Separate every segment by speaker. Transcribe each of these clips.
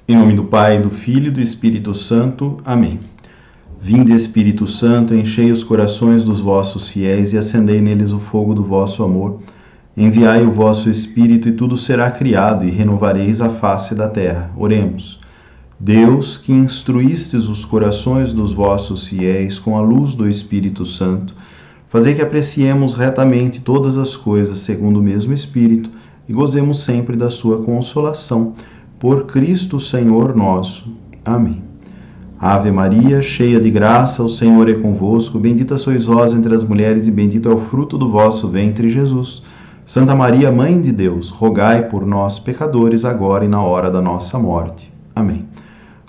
Speaker 1: Em nome do Pai, do Filho e do Espírito Santo. Amém. Vinde, Espírito Santo, enchei os corações dos vossos fiéis e acendei neles o fogo do vosso amor. Enviai o vosso Espírito e tudo será criado e renovareis a face da terra. Oremos. Deus, que instruístes os corações dos vossos fiéis com a luz do Espírito Santo, fazei que apreciemos retamente todas as coisas segundo o mesmo Espírito e gozemos sempre da sua consolação. Por Cristo Senhor nosso. Amém. Ave Maria, cheia de graça, o Senhor é convosco. Bendita sois vós entre as mulheres e bendito é o fruto do vosso ventre, Jesus. Santa Maria, Mãe de Deus, rogai por nós, pecadores, agora e na hora da nossa morte. Amém.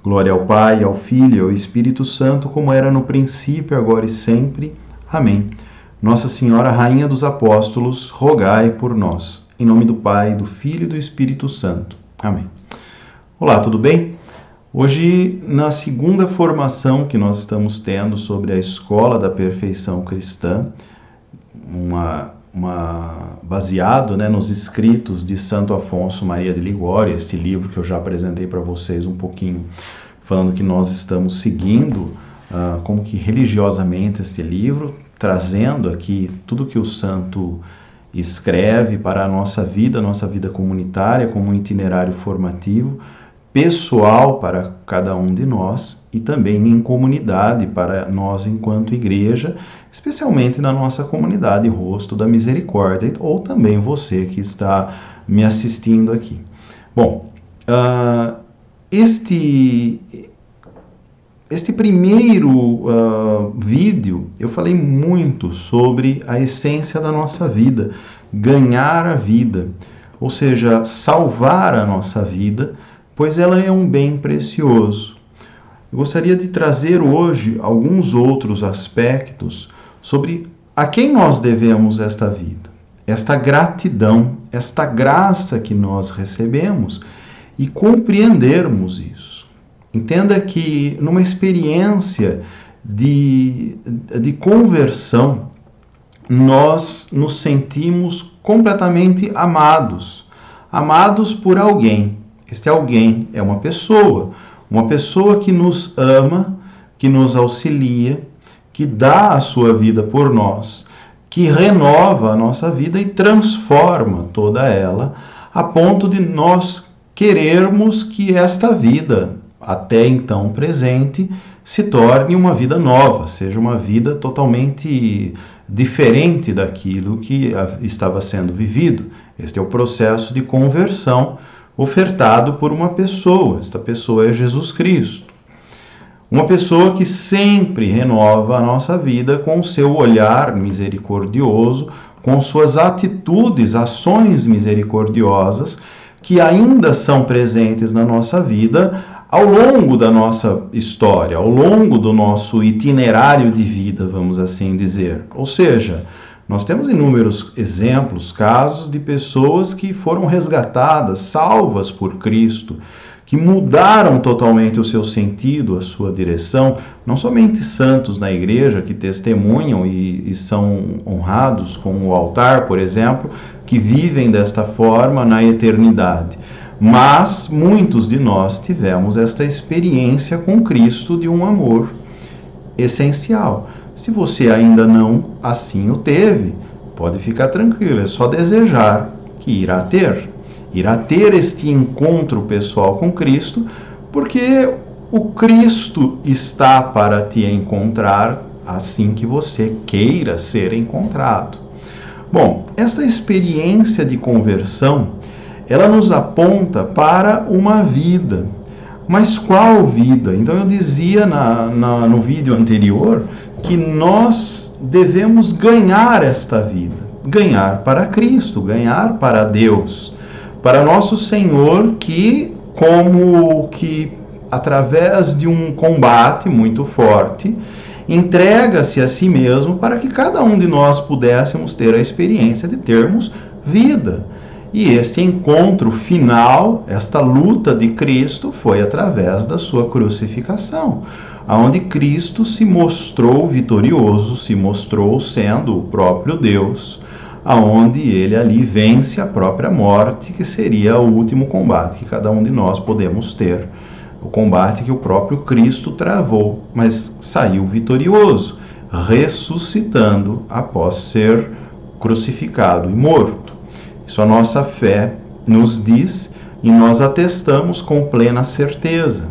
Speaker 1: Glória ao Pai, ao Filho e ao Espírito Santo, como era no princípio, agora e sempre. Amém. Nossa Senhora, Rainha dos Apóstolos, rogai por nós. Em nome do Pai, do Filho e do Espírito Santo. Amém. Olá, tudo bem? Hoje, na segunda formação que nós estamos tendo sobre a Escola da Perfeição Cristã, baseado nos escritos de Santo Afonso Maria de Ligório, este livro que eu já apresentei para vocês um pouquinho, falando que nós estamos seguindo como que religiosamente este livro, trazendo aqui tudo que o santo escreve para a nossa vida comunitária, como um itinerário formativo, pessoal para cada um de nós e também em comunidade para nós enquanto igreja, especialmente na nossa comunidade Rosto da Misericórdia, ou também você que está me assistindo aqui. Bom, este primeiro vídeo eu falei muito sobre a essência da nossa vida, ganhar a vida, ou seja, salvar a nossa vida, pois ela é um bem precioso. Eu gostaria de trazer hoje alguns outros aspectos sobre a quem nós devemos esta vida, esta gratidão, esta graça que nós recebemos e compreendermos isso. Entenda que numa experiência de conversão, nós nos sentimos completamente amados por alguém. Este alguém é uma pessoa que nos ama, que nos auxilia, que dá a sua vida por nós, que renova a nossa vida e transforma toda ela, a ponto de nós querermos que esta vida, até então presente, se torne uma vida nova, seja uma vida totalmente diferente daquilo que estava sendo vivido. Este é o processo de conversão ofertado por uma pessoa. Esta pessoa é Jesus Cristo. Uma pessoa que sempre renova a nossa vida com o seu olhar misericordioso, com suas atitudes, ações misericordiosas, que ainda são presentes na nossa vida ao longo da nossa história, ao longo do nosso itinerário de vida, vamos assim dizer. Ou seja, nós temos inúmeros exemplos, casos de pessoas que foram resgatadas, salvas por Cristo, que mudaram totalmente o seu sentido, a sua direção, não somente santos na igreja que testemunham e são honrados com o altar, por exemplo, que vivem desta forma na eternidade, mas muitos de nós tivemos esta experiência com Cristo de um amor essencial. Se você ainda não assim o teve, pode ficar tranquilo, é só desejar que irá ter este encontro pessoal com Cristo, porque o Cristo está para te encontrar assim que você queira ser encontrado. Bom, esta experiência de conversão, ela nos aponta para uma vida. Mas qual vida? Então eu dizia no vídeo anterior que nós devemos ganhar esta vida, ganhar para Cristo, ganhar para Deus, para nosso Senhor, que como que através de um combate muito forte, entrega-se a si mesmo para que cada um de nós pudéssemos ter a experiência de termos vida. E este encontro final, esta luta de Cristo, foi através da sua crucificação, onde Cristo se mostrou vitorioso, se mostrou sendo o próprio Deus, aonde ele ali vence a própria morte, que seria o último combate que cada um de nós podemos ter. O combate que o próprio Cristo travou, mas saiu vitorioso, ressuscitando após ser crucificado e morto. Isso a nossa fé nos diz e nós atestamos com plena certeza.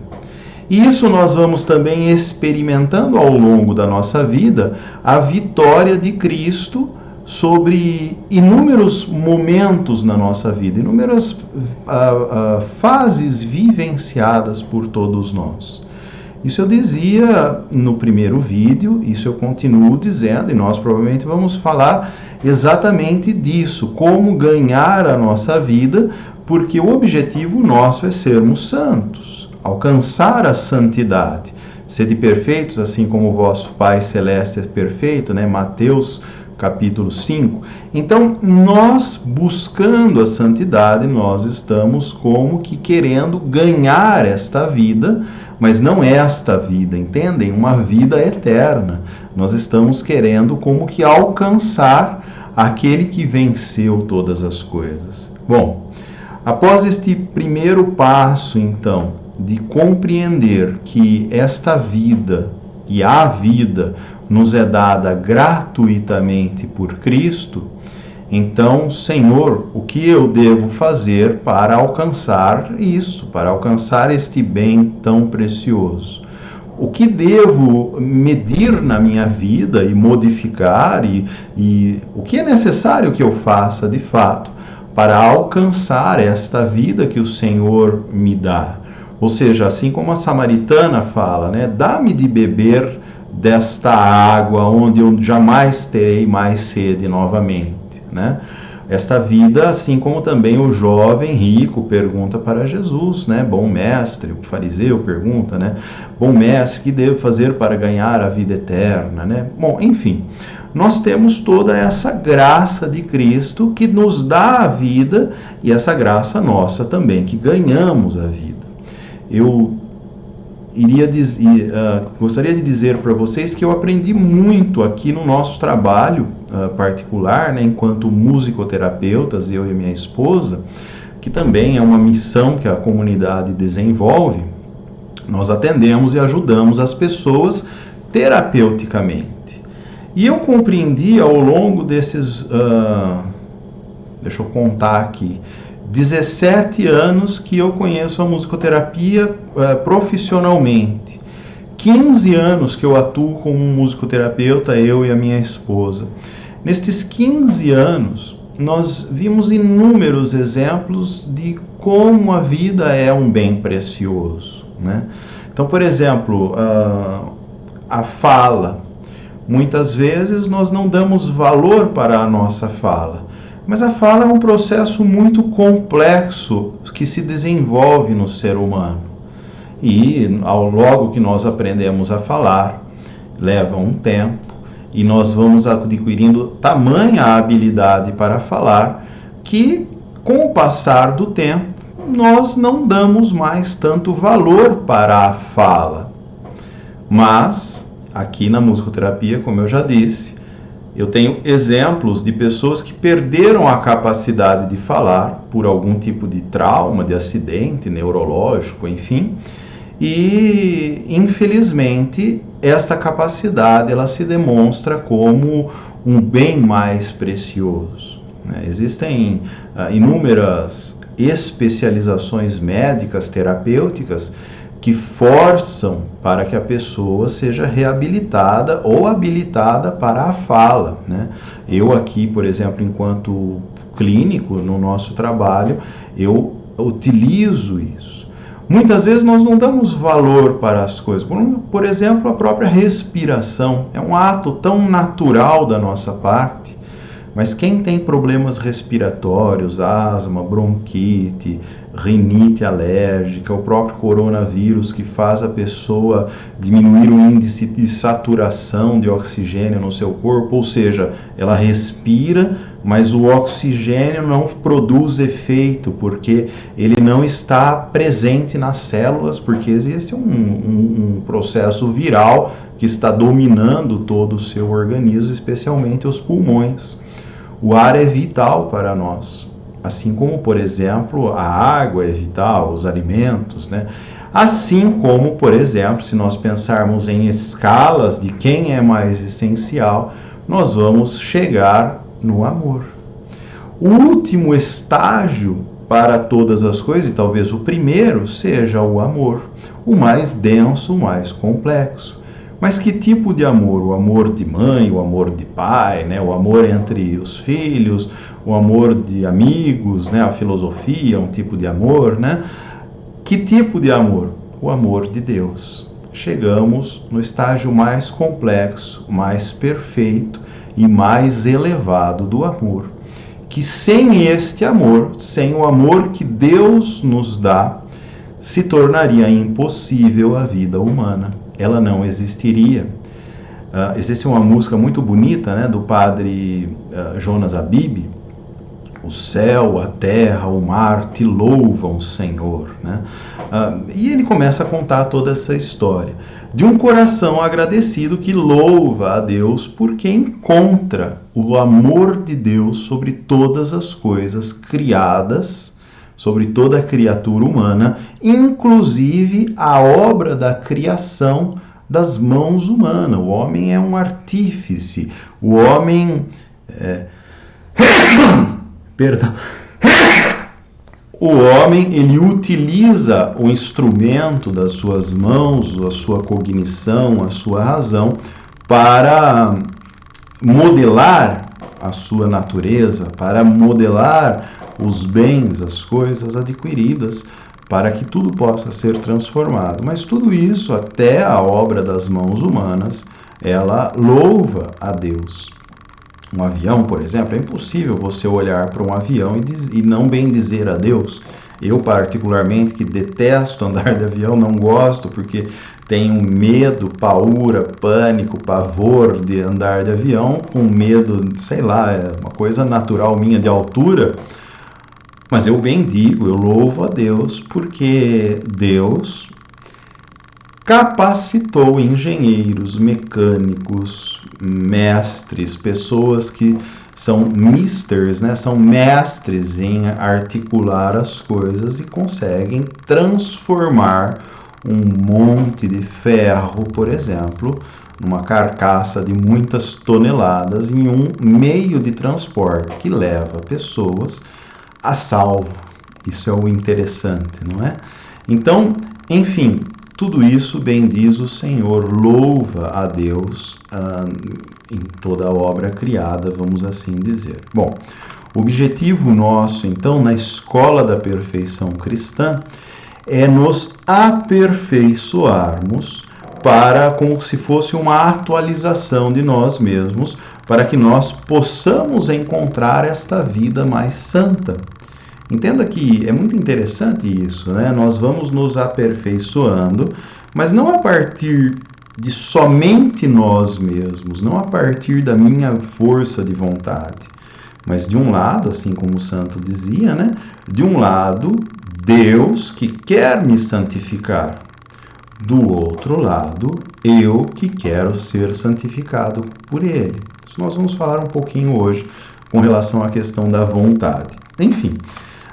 Speaker 1: E isso nós vamos também experimentando ao longo da nossa vida a vitória de Cristo sobre inúmeros momentos na nossa vida, inúmeras fases vivenciadas por todos nós. Isso eu dizia no primeiro vídeo, isso eu continuo dizendo, e nós provavelmente vamos falar exatamente disso, como ganhar a nossa vida, porque o objetivo nosso é sermos santos, alcançar a santidade, sede perfeitos, assim como o vosso Pai Celeste é perfeito, né? Mateus capítulo 5. Então, nós buscando a santidade, nós estamos como que querendo ganhar esta vida, mas não esta vida, entendem? Uma vida eterna. Nós estamos querendo como que alcançar aquele que venceu todas as coisas. Bom, após este primeiro passo, então, de compreender que esta vida e a vida nos é dada gratuitamente por Cristo, então, Senhor, o que eu devo fazer para alcançar isso, para alcançar este bem tão precioso? O que devo medir na minha vida e modificar e o que é necessário que eu faça de fato para alcançar esta vida que o Senhor me dá? Ou seja, assim como a samaritana fala, né? Dá-me de beber desta água onde eu jamais terei mais sede novamente, né? Esta vida, assim como também o jovem rico pergunta para Jesus, né? Bom mestre, o fariseu pergunta, né? Bom mestre, o que devo fazer para ganhar a vida eterna, né? Bom, enfim, nós temos toda essa graça de Cristo que nos dá a vida e essa graça nossa também, que ganhamos a vida. Eu gostaria de dizer para vocês que eu aprendi muito aqui no nosso trabalho particular, né, enquanto musicoterapeutas, eu e minha esposa, que também é uma missão que a comunidade desenvolve. Nós atendemos e ajudamos as pessoas terapeuticamente. E eu compreendi ao longo desses, deixa eu contar aqui, 17 anos que eu conheço a musicoterapia profissionalmente. 15 anos que eu atuo como musicoterapeuta, eu e a minha esposa. Nestes 15 anos, nós vimos inúmeros exemplos de como a vida é um bem precioso, né? Então, por exemplo, a fala. Muitas vezes nós não damos valor para a nossa fala. Mas a fala é um processo muito complexo que se desenvolve no ser humano. E logo que nós aprendemos a falar, leva um tempo, e nós vamos adquirindo tamanha habilidade para falar, que com o passar do tempo, nós não damos mais tanto valor para a fala. Mas, aqui na musicoterapia, como eu já disse, eu tenho exemplos de pessoas que perderam a capacidade de falar por algum tipo de trauma, de acidente neurológico, enfim. E, infelizmente, esta capacidade ela se demonstra como um bem mais precioso, né? Existem inúmeras especializações médicas, terapêuticas, que forçam para que a pessoa seja reabilitada ou habilitada para a fala, né? Eu aqui, por exemplo, enquanto clínico, no nosso trabalho, eu utilizo isso. Muitas vezes nós não damos valor para as coisas. Por exemplo, a própria respiração é um ato tão natural da nossa parte, mas quem tem problemas respiratórios, asma, bronquite, rinite alérgica, o próprio coronavírus que faz a pessoa diminuir o índice de saturação de oxigênio no seu corpo, ou seja, ela respira, mas o oxigênio não produz efeito, porque ele não está presente nas células, porque existe um processo viral que está dominando todo o seu organismo, especialmente os pulmões. O ar é vital para nós, assim como, por exemplo, a água é vital, os alimentos, né? Assim como, por exemplo, se nós pensarmos em escalas de quem é mais essencial, nós vamos chegar no amor. O último estágio para todas as coisas, e talvez o primeiro, seja o amor, o mais denso, o mais complexo. Mas que tipo de amor? O amor de mãe, o amor de pai, né? O amor entre os filhos, o amor de amigos, né? A filosofia, um tipo de amor, né? Que tipo de amor? O amor de Deus. Chegamos no estágio mais complexo, mais perfeito e mais elevado do amor. Que sem este amor, sem o amor que Deus nos dá, se tornaria impossível a vida humana. Ela não existiria. Existe uma música muito bonita, né, do padre Jonas Abib, o céu, a terra, o mar te louvam, Senhor, né? E ele começa a contar toda essa história de um coração agradecido que louva a Deus porque encontra o amor de Deus sobre todas as coisas criadas, sobre toda a criatura humana, inclusive a obra da criação das mãos humanas. O homem é um artífice, o homem Perdão. O homem, ele utiliza o instrumento das suas mãos, a sua cognição, a sua razão, para modelar a sua natureza, para modelar os bens, as coisas adquiridas, para que tudo possa ser transformado. Mas tudo isso, até a obra das mãos humanas, ela louva a Deus. Um avião, por exemplo, é impossível você olhar para um avião e não bendizer a Deus. Eu, particularmente, que detesto andar de avião, não gosto, porque tenho medo, paura, pânico, pavor de andar de avião, com medo, sei lá, é uma coisa natural minha de altura. Mas eu bendigo, eu louvo a Deus, porque Deus capacitou engenheiros, mecânicos, mestres, pessoas que são misters, né? São mestres em articular as coisas e conseguem transformar um monte de ferro, por exemplo, numa carcaça de muitas toneladas em um meio de transporte que leva pessoas a salvo. Isso é o interessante, não é? Então, enfim, tudo isso bendiz o Senhor, louva a Deus em toda a obra criada, vamos assim dizer. Bom, o objetivo nosso, então, na escola da perfeição cristã, é nos aperfeiçoarmos para, como se fosse uma atualização de nós mesmos, para que nós possamos encontrar esta vida mais santa. Entenda que é muito interessante isso, né? Nós vamos nos aperfeiçoando, mas não a partir de somente nós mesmos, não a partir da minha força de vontade, mas de um lado, assim como o santo dizia, né? De um lado, Deus que quer me santificar. Do outro lado, eu que quero ser santificado por Ele. Isso nós vamos falar um pouquinho hoje com relação à questão da vontade. Enfim,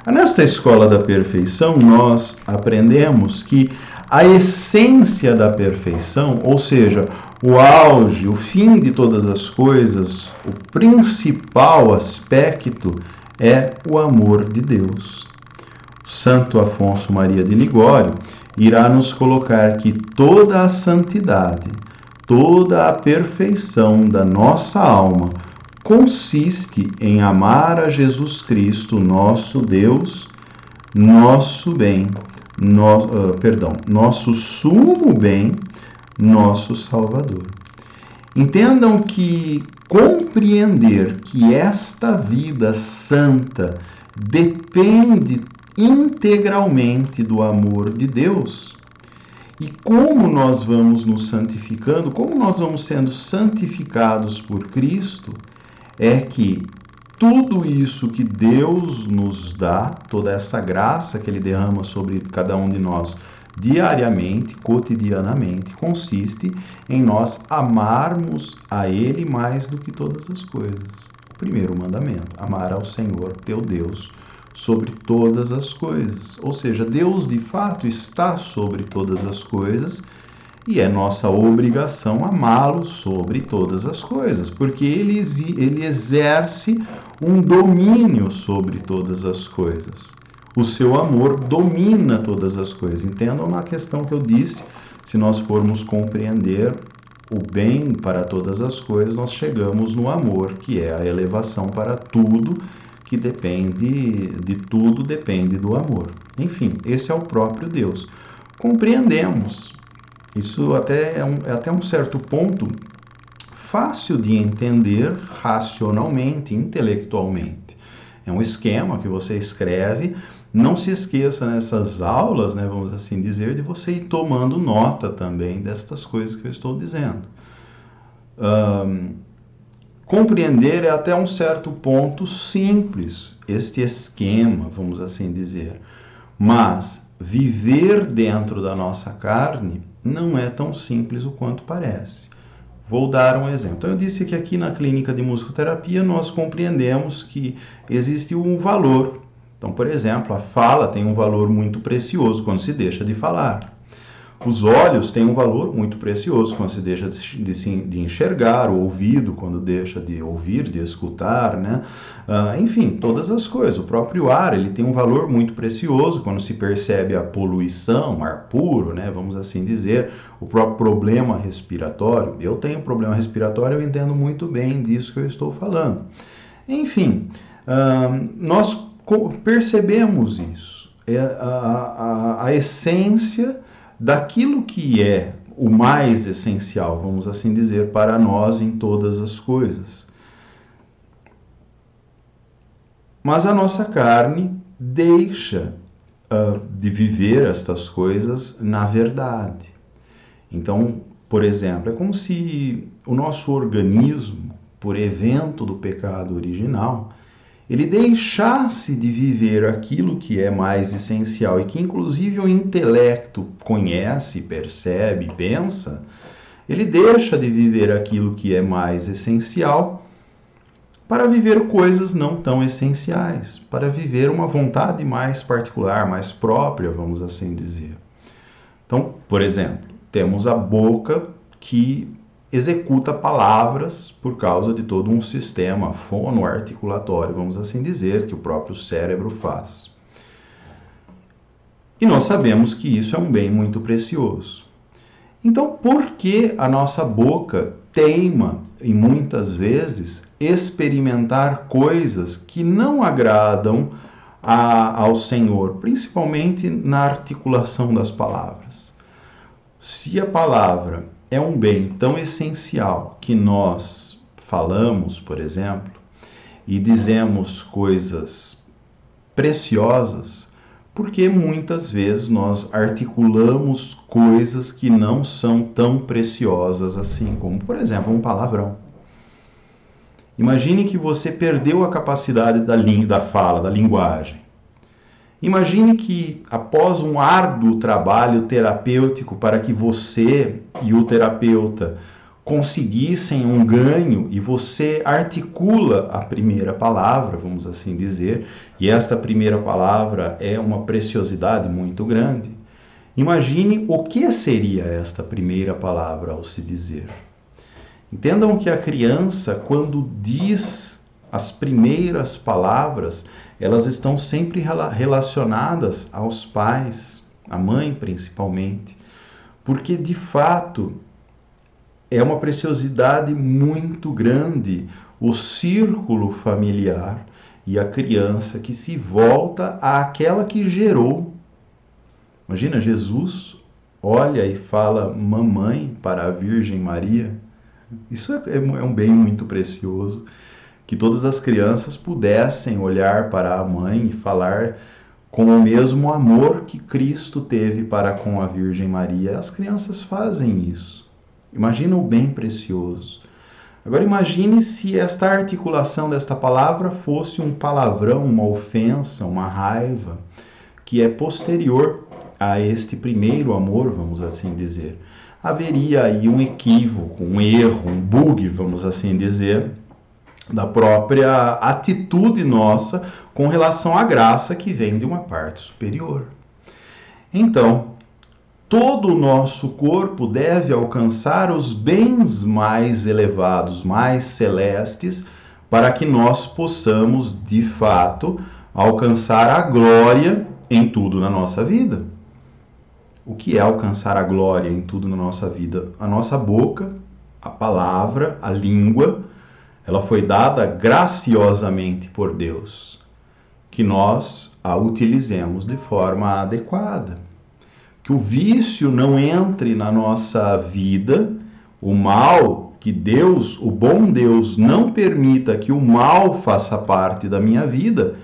Speaker 1: nesta escola da perfeição, nós aprendemos que a essência da perfeição, ou seja, o auge, o fim de todas as coisas, o principal aspecto é o amor de Deus. Santo Afonso Maria de Ligório irá nos colocar que toda a santidade, toda a perfeição da nossa alma consiste em amar a Jesus Cristo, nosso Deus, nosso bem, nosso sumo bem, nosso Salvador. Entendam que compreender que esta vida santa depende integralmente do amor de Deus, e como nós vamos nos santificando, como nós vamos sendo santificados por Cristo, é que tudo isso que Deus nos dá, toda essa graça que Ele derrama sobre cada um de nós diariamente, cotidianamente, consiste em nós amarmos a Ele mais do que todas as coisas. O Primeiro mandamento: amar ao Senhor teu Deus sobre todas as coisas. Ou seja, Deus de fato está sobre todas as coisas e é nossa obrigação amá-lo sobre todas as coisas, porque ele exerce um domínio sobre todas as coisas. O seu amor domina todas as coisas. Entendam na questão que eu disse, se nós formos compreender o bem para todas as coisas, nós chegamos no amor, que é a elevação para tudo, que depende de tudo, depende do amor. Enfim, esse é o próprio Deus. Compreendemos. Isso até até um certo ponto fácil de entender racionalmente, intelectualmente. É um esquema que você escreve. Não se esqueça nessas aulas, né, vamos assim dizer, de você ir tomando nota também destas coisas que eu estou dizendo. Compreender é até um certo ponto simples este esquema, vamos assim dizer. Mas viver dentro da nossa carne não é tão simples o quanto parece. Vou dar um exemplo. Então, eu disse que aqui na clínica de musicoterapia nós compreendemos que existe um valor. Então, por exemplo, a fala tem um valor muito precioso quando se deixa de falar. Os olhos têm um valor muito precioso quando se deixa de enxergar, o ouvido quando deixa de ouvir, de escutar, né? Enfim, todas as coisas. O próprio ar, ele tem um valor muito precioso quando se percebe a poluição, ar puro, né? Vamos assim dizer, o próprio problema respiratório. Eu tenho problema respiratório, eu entendo muito bem disso que eu estou falando. Enfim, nós percebemos isso. É a essência daquilo que é o mais essencial, vamos assim dizer, para nós em todas as coisas. Mas a nossa carne deixa de viver estas coisas na verdade. Então, por exemplo, é como se o nosso organismo, por evento do pecado original, ele deixasse de viver aquilo que é mais essencial e que inclusive o intelecto conhece, percebe, pensa, ele deixa de viver aquilo que é mais essencial para viver coisas não tão essenciais, para viver uma vontade mais particular, mais própria, vamos assim dizer. Então, por exemplo, temos a boca que executa palavras por causa de todo um sistema fonoarticulatório, vamos assim dizer, que o próprio cérebro faz. E nós sabemos que isso é um bem muito precioso. Então, por que a nossa boca teima, e muitas vezes, experimentar coisas que não agradam ao Senhor, principalmente na articulação das palavras? Se a palavra é um bem tão essencial que nós falamos, por exemplo, e dizemos coisas preciosas, porque muitas vezes nós articulamos coisas que não são tão preciosas assim, como, por exemplo, um palavrão. Imagine que você perdeu a capacidade da fala, da linguagem. Imagine que, após um árduo trabalho terapêutico para que você e o terapeuta conseguissem um ganho e você articula a primeira palavra, vamos assim dizer, e esta primeira palavra é uma preciosidade muito grande. Imagine o que seria esta primeira palavra ao se dizer. Entendam que a criança, quando diz as primeiras palavras, elas estão sempre relacionadas aos pais, à mãe principalmente, porque de fato é uma preciosidade muito grande o círculo familiar e a criança que se volta àquela que gerou. Imagina, Jesus olha e fala mamãe para a Virgem Maria. Isso é um bem muito precioso. Que todas as crianças pudessem olhar para a mãe e falar com o mesmo amor que Cristo teve para com a Virgem Maria. As crianças fazem isso. Imagina o bem precioso. Agora imagine se esta articulação desta palavra fosse um palavrão, uma ofensa, uma raiva, que é posterior a este primeiro amor, vamos assim dizer. Haveria aí um equívoco, um erro, um bug, vamos assim dizer, da própria atitude nossa com relação à graça que vem de uma parte superior. Então, todo o nosso corpo deve alcançar os bens mais elevados, mais celestes, para que nós possamos, de fato, alcançar a glória em tudo na nossa vida. O que é alcançar a glória em tudo na nossa vida? A nossa boca, a palavra, a língua, ela foi dada graciosamente por Deus, que nós a utilizemos de forma adequada. Que o vício não entre na nossa vida, o mal, que Deus, o bom Deus, não permita que o mal faça parte da minha vida,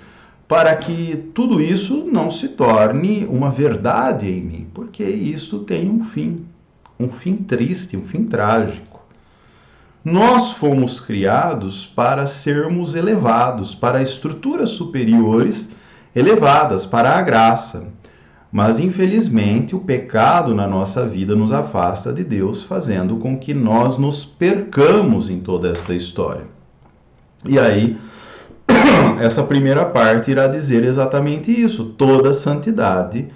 Speaker 1: para que tudo isso não se torne uma verdade em mim, porque isso tem um fim triste, um fim trágico. Nós fomos criados para sermos elevados, para estruturas superiores elevadas, para a graça. Mas, infelizmente, o pecado na nossa vida nos afasta de Deus, fazendo com que nós nos percamos em toda esta história. E aí, essa primeira parte irá dizer exatamente isso. Toda santidade,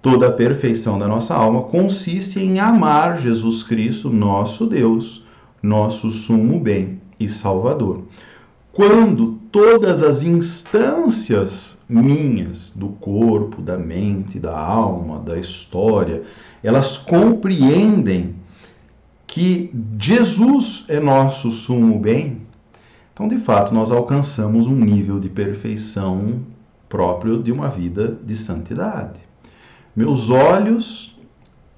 Speaker 1: toda a perfeição da nossa alma consiste em amar Jesus Cristo, nosso Deus, nosso sumo bem e Salvador. Quando todas as instâncias minhas, do corpo, da mente, da alma, da história, elas compreendem que Jesus é nosso sumo bem, então, de fato, nós alcançamos um nível de perfeição próprio de uma vida de santidade. Meus olhos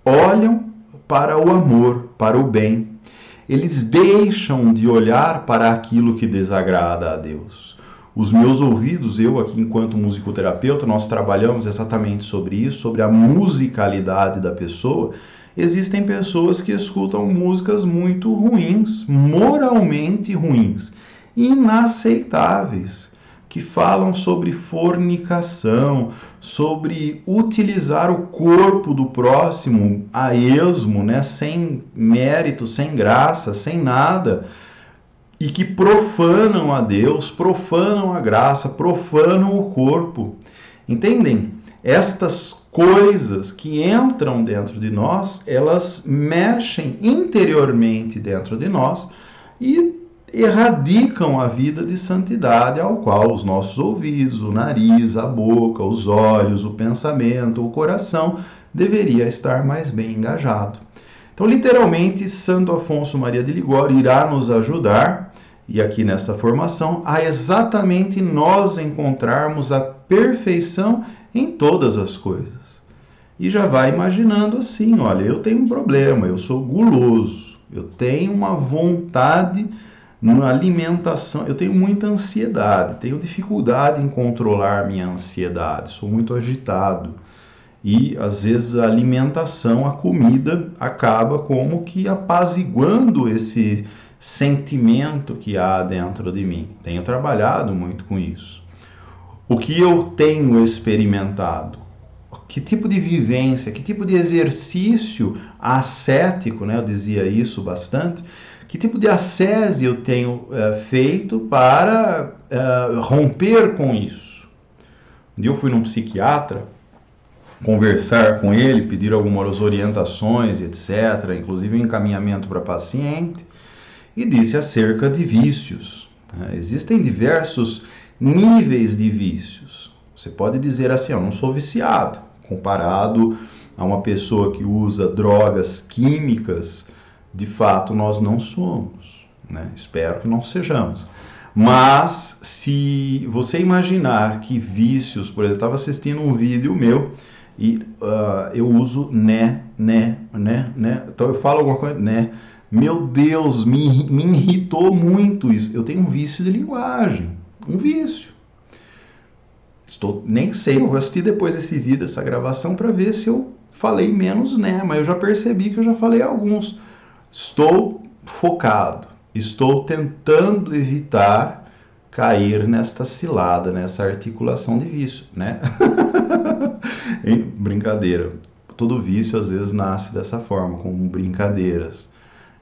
Speaker 1: olham para o amor, para o bem. Eles deixam de olhar para aquilo que desagrada a Deus. Os meus ouvidos, eu aqui enquanto musicoterapeuta, nós trabalhamos exatamente sobre isso, sobre a musicalidade da pessoa. Existem pessoas que escutam músicas muito ruins, moralmente ruins, inaceitáveis, que falam sobre fornicação, sobre utilizar o corpo do próximo a esmo, né, sem mérito, sem graça, sem nada, e que profanam a Deus, profanam a graça, profanam o corpo. Entendem? Estas coisas que entram dentro de nós, elas mexem interiormente dentro de nós e erradicam a vida de santidade ao qual os nossos ouvidos, o nariz, a boca, os olhos, o pensamento, o coração deveria estar mais bem engajado. Então, literalmente, Santo Afonso Maria de Ligório irá nos ajudar, e aqui nesta formação, a exatamente nós encontrarmos a perfeição em todas as coisas. E já vai imaginando assim, olha, eu tenho um problema, eu sou guloso, eu tenho uma vontade na alimentação, eu tenho muita ansiedade, tenho dificuldade em controlar minha ansiedade, sou muito agitado. E às vezes a alimentação, a comida, acaba como que apaziguando esse sentimento que há dentro de mim. Tenho trabalhado muito com isso. O que eu tenho experimentado? Que tipo de vivência, que tipo de exercício ascético, né? Eu dizia isso bastante. Que tipo de ascese eu tenho feito para romper com isso? Um dia eu fui num psiquiatra conversar com ele, pedir algumas orientações, etc., inclusive um encaminhamento para paciente, e disse acerca de vícios. Existem diversos níveis de vícios. Você pode dizer assim, eu não sou viciado, comparado a uma pessoa que usa drogas químicas, de fato nós não somos, né? Espero que não sejamos. Mas se você imaginar que vícios, por exemplo, eu estava assistindo um vídeo meu e eu uso né, então eu falo alguma coisa, né, meu Deus, me irritou muito isso. Eu tenho um vício de linguagem, um vício. Nem sei, eu vou assistir depois desse vídeo, essa gravação, para ver se eu falei menos né, mas eu já percebi que eu já falei alguns. Estou focado, estou tentando evitar cair nesta cilada, nessa articulação de vício, né? Brincadeira. Todo vício às vezes nasce dessa forma, como brincadeiras.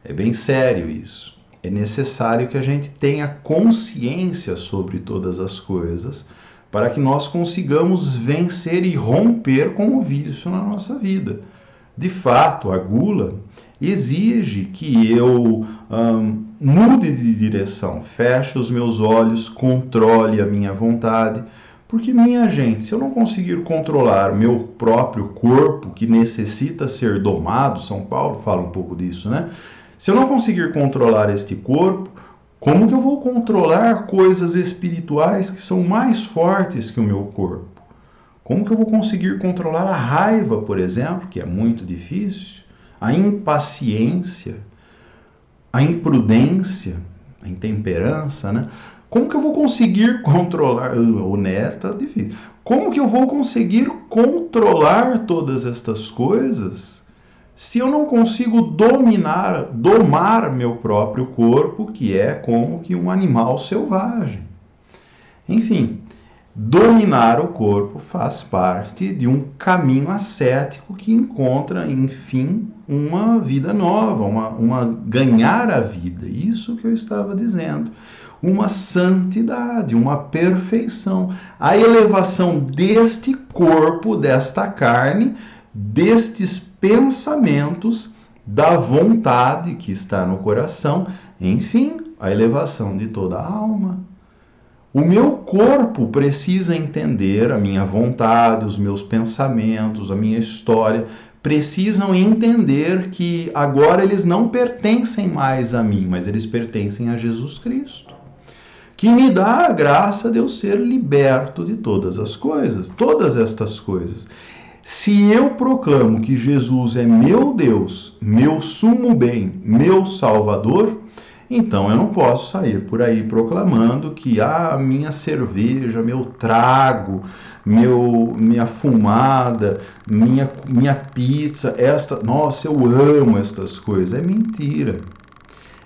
Speaker 1: É bem sério isso. É necessário que a gente tenha consciência sobre todas as coisas para que nós consigamos vencer e romper com o vício na nossa vida. De fato, a gula exige que eu mude de direção, feche os meus olhos, controle a minha vontade, porque, minha gente, se eu não conseguir controlar meu próprio corpo, que necessita ser domado, São Paulo fala um pouco disso, né? Se eu não conseguir controlar este corpo, como que eu vou controlar coisas espirituais que são mais fortes que o meu corpo? Como que eu vou conseguir controlar a raiva, por exemplo, que é muito difícil, a impaciência, a imprudência, a intemperança, né? Como que eu vou conseguir controlar? O neto, difícil. Como que eu vou conseguir controlar todas estas coisas se eu não consigo domar meu próprio corpo, que é como que um animal selvagem? Enfim, dominar o corpo faz parte de um caminho ascético que encontra, enfim, uma vida nova, ganhar a vida. Isso que eu estava dizendo. Uma santidade, uma perfeição. A elevação deste corpo, desta carne, destes pensamentos, da vontade que está no coração, enfim, a elevação de toda a alma. O meu corpo precisa entender a minha vontade, os meus pensamentos, a minha história, precisam entender que agora eles não pertencem mais a mim, mas eles pertencem a Jesus Cristo, que me dá a graça de eu ser liberto de todas as coisas, todas estas coisas. Se eu proclamo que Jesus é meu Deus, meu sumo bem, meu Salvador, então eu não posso sair por aí proclamando que minha cerveja, meu trago, minha fumada, minha pizza, nossa, eu amo estas coisas. É mentira.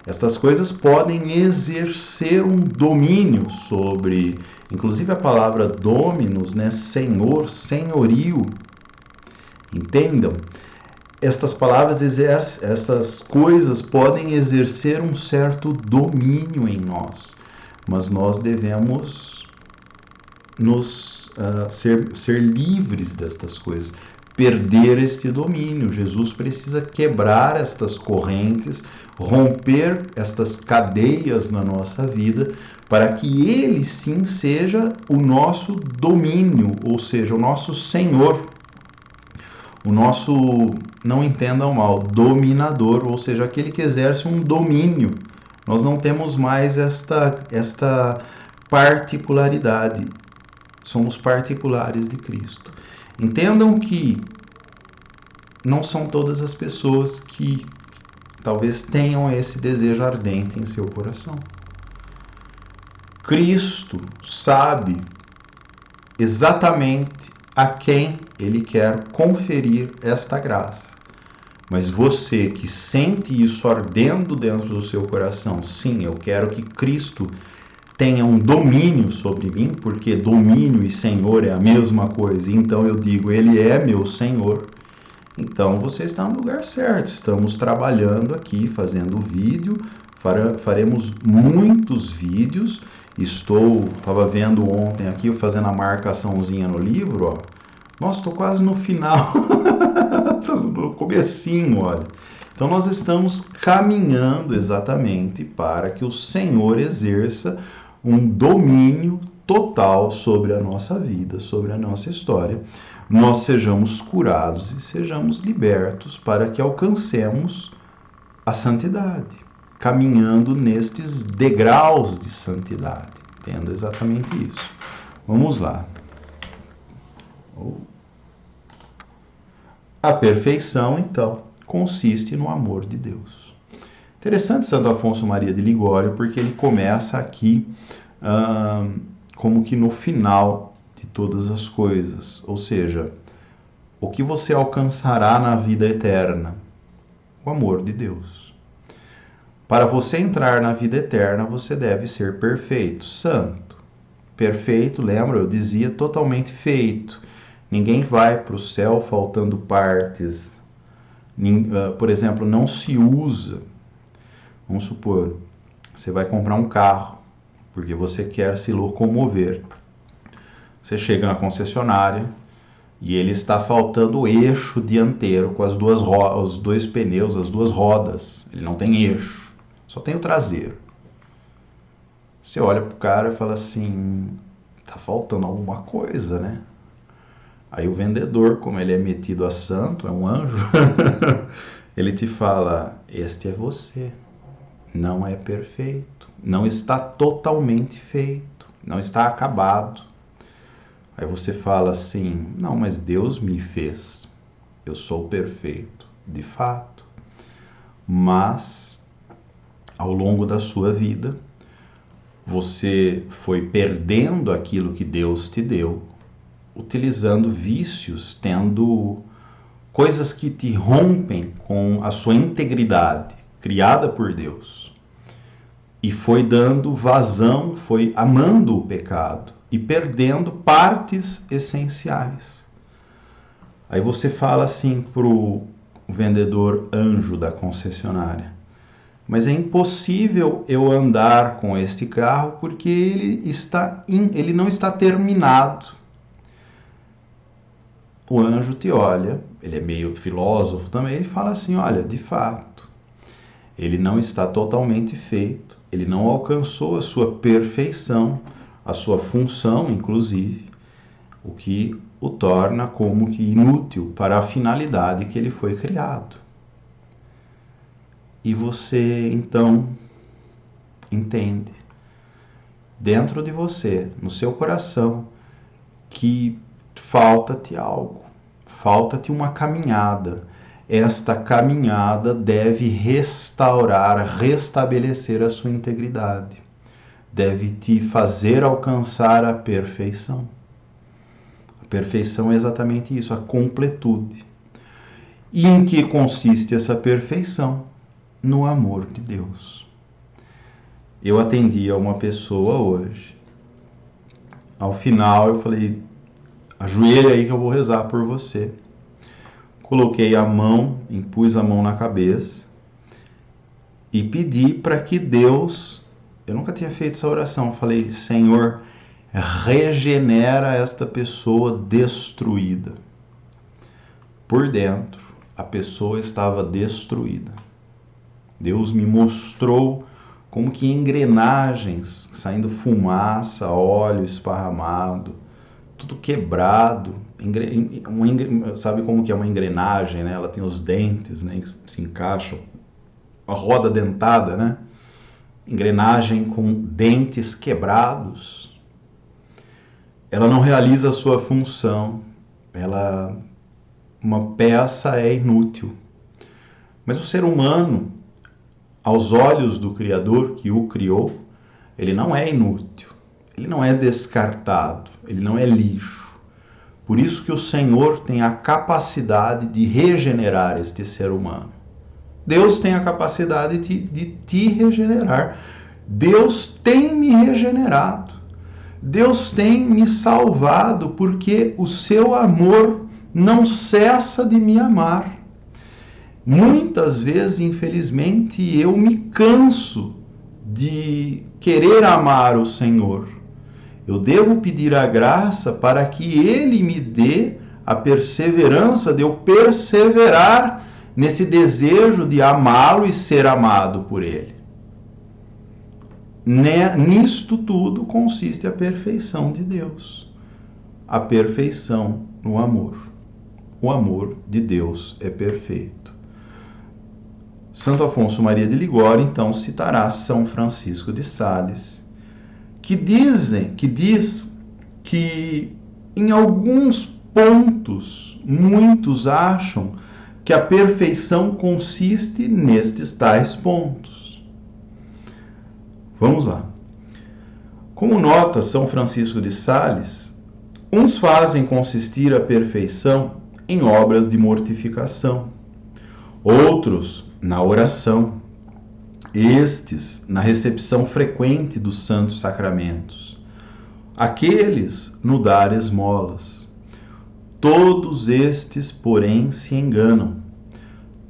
Speaker 1: Estas coisas podem exercer um domínio sobre, inclusive a palavra dominus, né, senhor, senhorio. Entendam? Estas palavras estas coisas podem exercer um certo domínio em nós, mas nós devemos ser livres destas coisas, perder este domínio. Jesus precisa quebrar estas correntes, romper estas cadeias na nossa vida, para que ele sim seja o nosso domínio, ou seja, o nosso Senhor. O nosso, não entendam mal, dominador, ou seja, aquele que exerce um domínio. Nós não temos mais esta particularidade. Somos particulares de Cristo. Entendam que não são todas as pessoas que talvez tenham esse desejo ardente em seu coração. Cristo sabe exatamente a quem ele quer conferir esta graça. Mas você que sente isso ardendo dentro do seu coração, sim, eu quero que Cristo tenha um domínio sobre mim, porque domínio e Senhor é a mesma coisa, então eu digo, ele é meu Senhor. Então você está no lugar certo. Estamos trabalhando aqui, fazendo vídeo, faremos muitos vídeos. Estava vendo ontem aqui, fazendo a marcaçãozinha no livro, ó. Nossa, estou quase no final, estou no comecinho, olha. Então nós estamos caminhando exatamente para que o Senhor exerça um domínio total sobre a nossa vida, sobre a nossa história. Nós sejamos curados e sejamos libertos para que alcancemos a santidade, caminhando nestes degraus de santidade. Entendo exatamente isso. Vamos lá. A perfeição, então, consiste no amor de Deus. Interessante Santo Afonso Maria de Ligório, porque ele começa aqui como que no final de todas as coisas, ou seja, o que você alcançará na vida eterna? O amor de Deus. Para você entrar na vida eterna, você deve ser perfeito, santo. Perfeito, lembra? Eu dizia totalmente feito. Ninguém vai para o céu faltando partes. Por exemplo, não se usa, vamos supor, Você vai comprar um carro, porque você quer se locomover. Você chega na concessionária e ele está faltando o eixo dianteiro com os dois pneus, as duas rodas. Ele não tem eixo, só tem o traseiro. Você olha pro cara e fala assim, tá faltando alguma coisa, né? Aí o vendedor, como ele é metido a santo, é um anjo, ele te fala, este é você, não é perfeito, não está totalmente feito, não está acabado. Aí você fala assim, não, mas Deus me fez, eu sou perfeito, de fato. Mas, ao longo da sua vida, você foi perdendo aquilo que Deus te deu, utilizando vícios, tendo coisas que te rompem com a sua integridade, criada por Deus. E foi dando vazão, foi amando o pecado e perdendo partes essenciais. Aí você fala assim pro vendedor anjo da concessionária, mas é impossível eu andar com este carro porque ele não está terminado. O anjo te olha, ele é meio filósofo também, ele fala assim, olha, de fato, ele não está totalmente feito, ele não alcançou a sua perfeição, a sua função, inclusive, o que o torna como que inútil para a finalidade que ele foi criado. E você, então, entende, dentro de você, no seu coração, que falta-te algo, falta-te uma caminhada. Esta caminhada deve restaurar, restabelecer a sua integridade. Deve te fazer alcançar a perfeição. A perfeição é exatamente isso, a completude. E em que consiste essa perfeição? No amor de Deus. Eu atendi a uma pessoa hoje. Ao final eu falei, ajoelha aí que eu vou rezar por você. Coloquei a mão, impus a mão na cabeça e pedi para que Deus, eu nunca tinha feito essa oração, falei, Senhor, regenera esta pessoa destruída. Por dentro, a pessoa estava destruída. Deus me mostrou como que engrenagens, saindo fumaça, óleo esparramado, tudo quebrado. Sabe como que é uma engrenagem, né? Ela tem os dentes, né, que se encaixam. A roda dentada, né? Engrenagem com dentes quebrados. Ela não realiza a sua função. Uma peça é inútil. Mas o ser humano, aos olhos do Criador que o criou, ele não é inútil, ele não é descartado, ele não é lixo. Por isso que o Senhor tem a capacidade de regenerar este ser humano. Deus tem a capacidade de te regenerar. Deus tem me regenerado. Deus tem me salvado porque o seu amor não cessa de me amar. Muitas vezes, infelizmente, eu me canso de querer amar o Senhor. Eu devo pedir a graça para que Ele me dê a perseverança de eu perseverar nesse desejo de amá-lo e ser amado por Ele. Nisto tudo consiste a perfeição de Deus. A perfeição no amor. O amor de Deus é perfeito. Santo Afonso Maria de Ligório, então, citará São Francisco de Sales, que diz que em alguns pontos muitos acham que a perfeição consiste nestes tais pontos. Vamos lá. Como nota São Francisco de Sales, uns fazem consistir a perfeição em obras de mortificação, outros na oração, estes na recepção frequente dos santos sacramentos, aqueles no dar esmolas. Todos estes, porém, se enganam.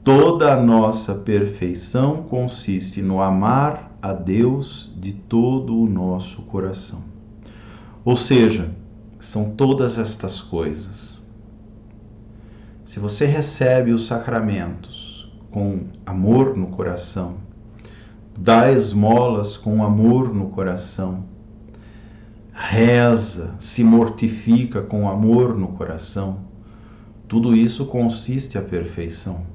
Speaker 1: Toda a nossa perfeição consiste no amar a Deus de todo o nosso coração. Ou seja, são todas estas coisas. Se você recebe os sacramentos com amor no coração, dá esmolas com amor no coração, reza, se mortifica com amor no coração, tudo isso consiste a perfeição.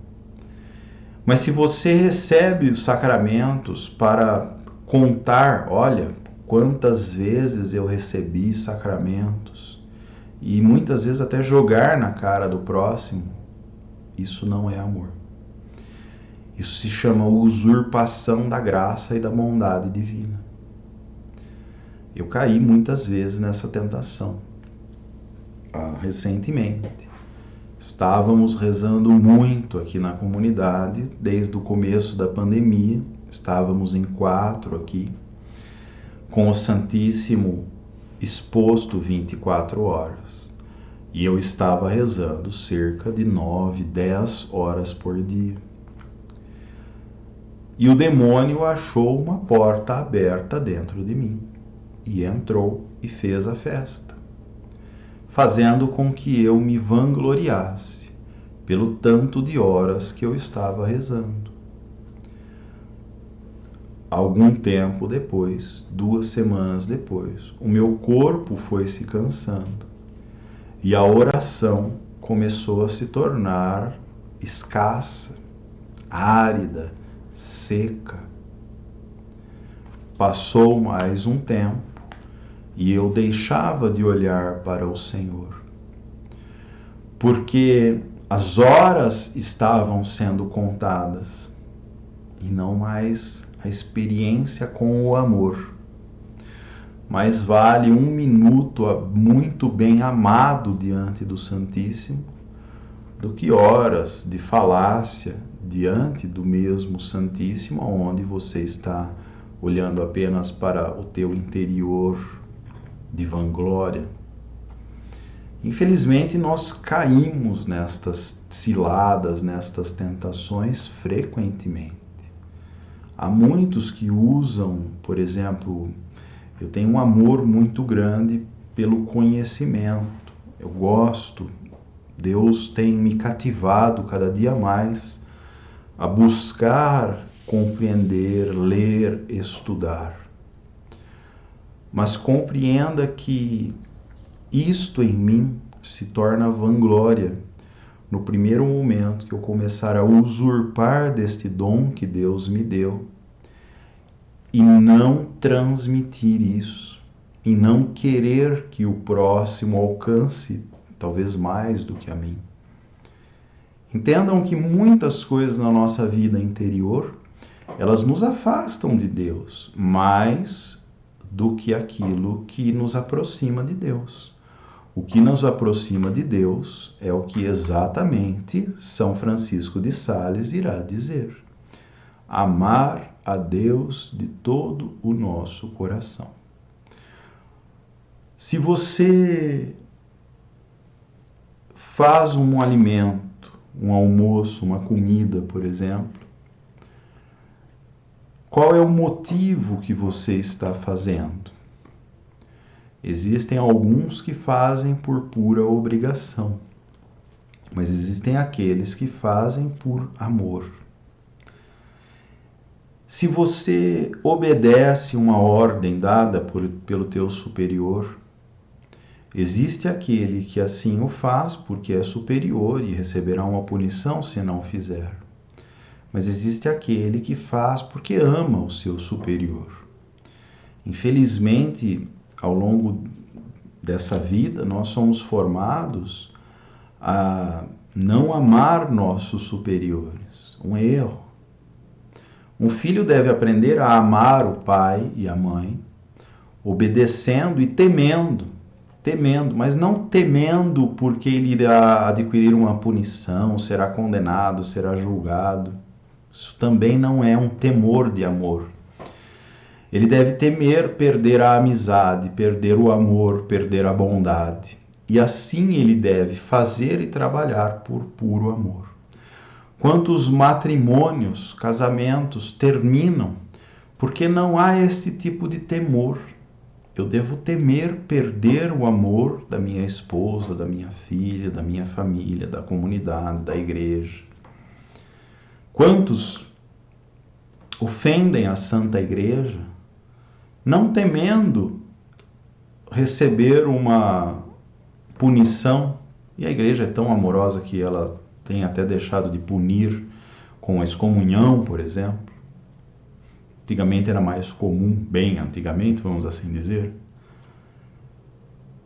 Speaker 1: Mas se você recebe os sacramentos para contar, olha, quantas vezes eu recebi sacramentos, e muitas vezes até jogar na cara do próximo, isso não é amor. Isso se chama usurpação da graça e da bondade divina. Eu caí muitas vezes nessa tentação. Recentemente, estávamos rezando muito aqui na comunidade, desde o começo da pandemia, estávamos em 4 aqui, com o Santíssimo exposto 24 horas. E eu estava rezando cerca de 9, 10 horas por dia. E o demônio achou uma porta aberta dentro de mim. E entrou e fez a festa, fazendo com que eu me vangloriasse pelo tanto de horas que eu estava rezando. Algum tempo depois, 2 semanas depois, o meu corpo foi se cansando e a oração começou a se tornar escassa, árida, seca. Passou mais um tempo e eu deixava de olhar para o Senhor, porque as horas estavam sendo contadas e não mais a experiência com o amor. Mais vale 1 minuto muito bem amado diante do Santíssimo do que horas de falácia diante do mesmo Santíssimo, onde você está olhando apenas para o teu interior de vanglória. Infelizmente, nós caímos nestas ciladas, nestas tentações frequentemente. Há muitos que usam, por exemplo, eu tenho um amor muito grande pelo conhecimento. Eu gosto, Deus tem me cativado cada dia mais a buscar compreender, ler, estudar. Mas compreenda que isto em mim se torna vanglória no primeiro momento que eu começar a usurpar deste dom que Deus me deu e não transmitir isso, e não querer que o próximo alcance talvez mais do que a mim. Entendam que muitas coisas na nossa vida interior, elas nos afastam de Deus, mais do que aquilo que nos aproxima de Deus. O que nos aproxima de Deus é o que exatamente São Francisco de Sales irá dizer: amar a Deus de todo o nosso coração. Se você faz um alimento, um almoço, uma comida, por exemplo, qual é o motivo que você está fazendo? Existem alguns que fazem por pura obrigação, mas existem aqueles que fazem por amor. Se você obedece uma ordem dada pelo teu superior, existe aquele que assim o faz porque é superior e receberá uma punição se não fizer. Mas existe aquele que faz porque ama o seu superior. Infelizmente, ao longo dessa vida, nós somos formados a não amar nossos superiores. Um erro. Um filho deve aprender a amar o pai e a mãe, obedecendo e temendo, mas não temendo porque ele irá adquirir uma punição, será condenado, será julgado. Isso também não é um temor de amor. Ele deve temer perder a amizade, perder o amor, perder a bondade. E assim ele deve fazer e trabalhar por puro amor. Quantos matrimônios, casamentos terminam Porque não há este tipo de temor. Eu devo temer perder o amor da minha esposa, da minha filha, da minha família, da comunidade, da igreja. Quantos ofendem a Santa Igreja, não temendo receber uma punição, e a igreja é tão amorosa que ela tem até deixado de punir com a excomunhão, por exemplo. Antigamente era mais comum, bem antigamente, vamos assim dizer.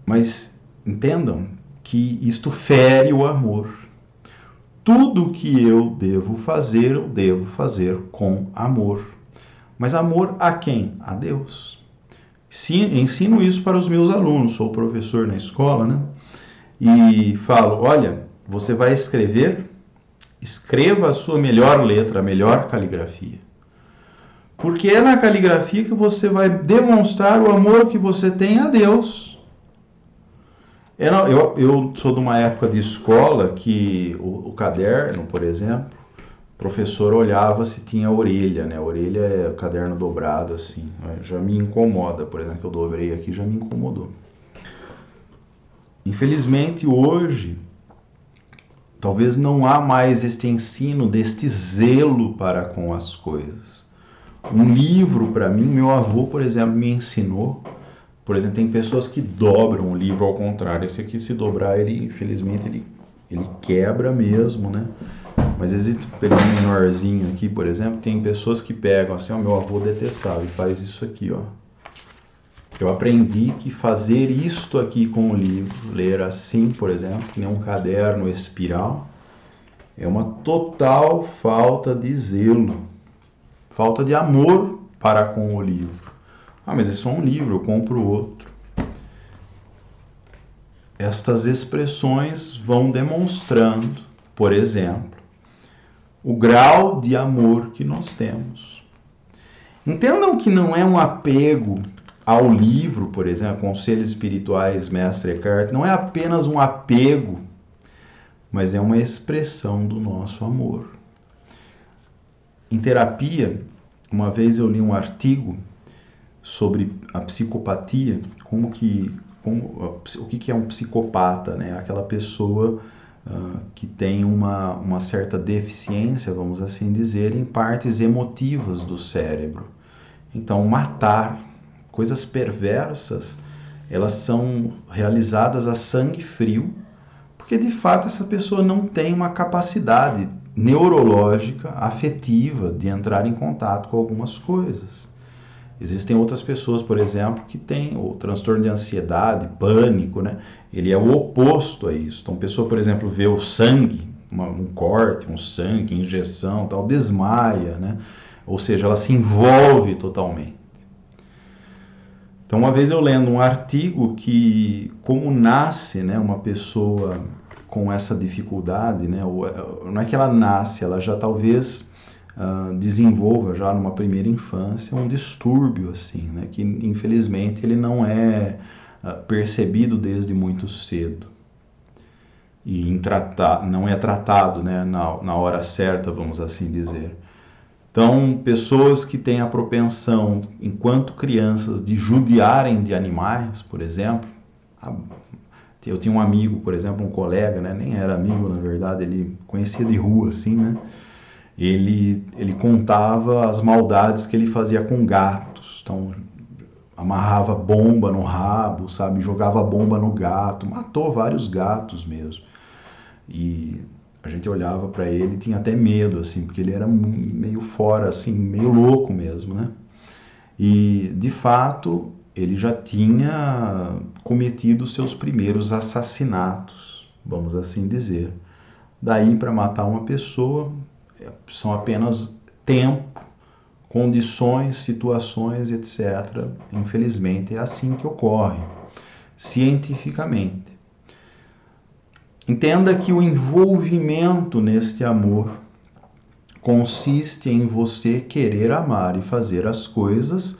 Speaker 1: Mas entendam que isto fere o amor. Tudo que eu devo fazer com amor. Mas amor a quem? A Deus. Ensino isso para os meus alunos, sou professor na escola, né? E falo, olha, você vai escreva a sua melhor letra, a melhor caligrafia. Porque é na caligrafia que você vai demonstrar o amor que você tem a Deus. Eu sou de uma época de escola que o caderno, por exemplo, o professor olhava se tinha orelha, né? A orelha é o caderno dobrado, assim. Já me incomoda, por exemplo, que eu dobrei aqui, já me incomodou. Infelizmente, hoje, talvez não há mais este ensino, deste zelo para com as coisas. Um livro, para mim, meu avô, por exemplo, me ensinou. Por exemplo, tem pessoas que dobram o livro ao contrário. Esse aqui, se dobrar, ele, infelizmente, ele quebra mesmo, né? Mas existe, pegar um menorzinho aqui, por exemplo, tem pessoas que pegam, assim, ó, meu avô detestava e faz isso aqui, ó. Eu aprendi que fazer isto aqui com o livro, ler assim, por exemplo, que nem um caderno espiral, é uma total falta de zelo, falta de amor para com o livro. Ah, mas é só um livro, eu compro outro. Estas expressões vão demonstrando, por exemplo, o grau de amor que nós temos. Entendam que não é um apego ao livro, por exemplo, Conselhos Espirituais, Mestre Eckhart, não é apenas um apego, mas é uma expressão do nosso amor. Em terapia, uma vez eu li um artigo sobre a psicopatia, o que é um psicopata, né? Aquela pessoa que tem uma certa deficiência, vamos assim dizer, em partes emotivas do cérebro. Então, matar, coisas perversas, elas são realizadas a sangue frio, porque de fato essa pessoa não tem uma capacidade neurológica, afetiva, de entrar em contato com algumas coisas. Existem outras pessoas, por exemplo, que têm o transtorno de ansiedade, pânico, né? Ele é o oposto a isso. Então, a pessoa, por exemplo, vê o sangue, um corte, um sangue, injeção, tal, desmaia, né? Ou seja, ela se envolve totalmente. Então, uma vez eu lendo um artigo que, como nasce, né, uma pessoa com essa dificuldade, né, não é que ela nasce, ela já talvez desenvolva já numa primeira infância um distúrbio, assim, né, que infelizmente ele não é percebido desde muito cedo e não é tratado, né, na hora certa, vamos assim dizer. Então, pessoas que têm a propensão, enquanto crianças, de judiarem de animais, por exemplo. Eu tinha um amigo, por exemplo, um colega, né? Nem era amigo, na verdade, ele conhecia de rua, assim, né? Ele contava as maldades que ele fazia com gatos. Então, amarrava bomba no rabo, sabe? Jogava bomba no gato, matou vários gatos mesmo. E a gente olhava para ele e tinha até medo, assim, porque ele era meio fora, assim, meio louco mesmo, né? E, de fato, ele já tinha cometido seus primeiros assassinatos, vamos assim dizer. Daí, para matar uma pessoa, são apenas tempo, condições, situações, etc. Infelizmente, é assim que ocorre, cientificamente. Entenda que o envolvimento neste amor consiste em você querer amar e fazer as coisas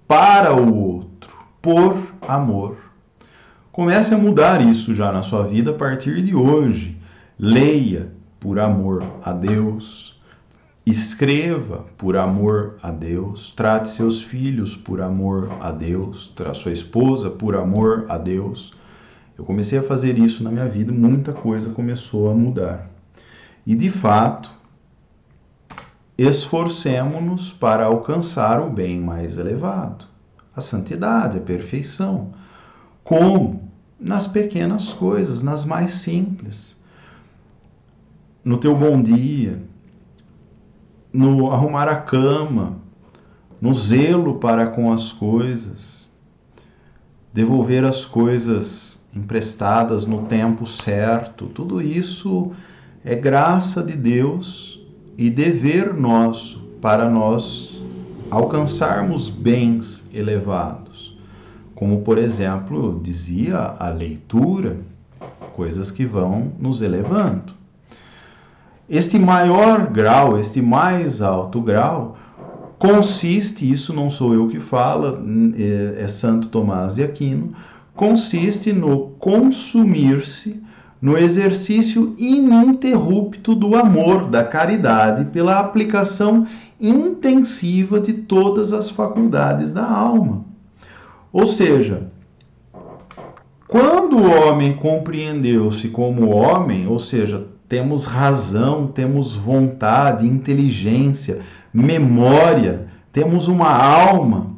Speaker 1: para o outro, por amor. Comece a mudar isso já na sua vida a partir de hoje. Leia por amor a Deus. escreva por amor a Deus, trate seus filhos por amor a Deus, sua esposa por amor a Deus. Eu comecei a fazer isso na minha vida, muita coisa começou a mudar. E de fato, esforcemo-nos para alcançar o bem mais elevado, a santidade, a perfeição. Como? Nas pequenas coisas, nas mais simples. No teu bom dia, no arrumar a cama, no zelo para com as coisas, devolver as coisas emprestadas no tempo certo. Tudo isso é graça de Deus e dever nosso para nós alcançarmos bens elevados. Como, por exemplo, dizia a leitura, coisas que vão nos elevando. Este maior grau, este mais alto grau, consiste, isso não sou eu que falo, é Santo Tomás de Aquino, consiste no consumir-se no exercício ininterrupto do amor, da caridade, pela aplicação intensiva de todas as faculdades da alma. Ou seja, quando o homem compreendeu-se como homem, ou seja, temos razão, temos vontade, inteligência, memória, temos uma alma,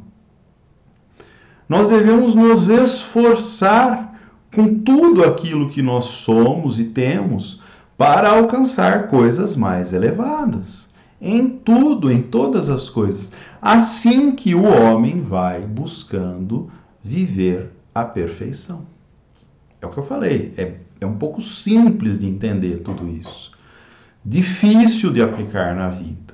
Speaker 1: nós devemos nos esforçar com tudo aquilo que nós somos e temos para alcançar coisas mais elevadas. Em tudo, em todas as coisas. Assim que o homem vai buscando viver a perfeição. É o que eu falei, é um pouco simples de entender tudo isso. Difícil de aplicar na vida.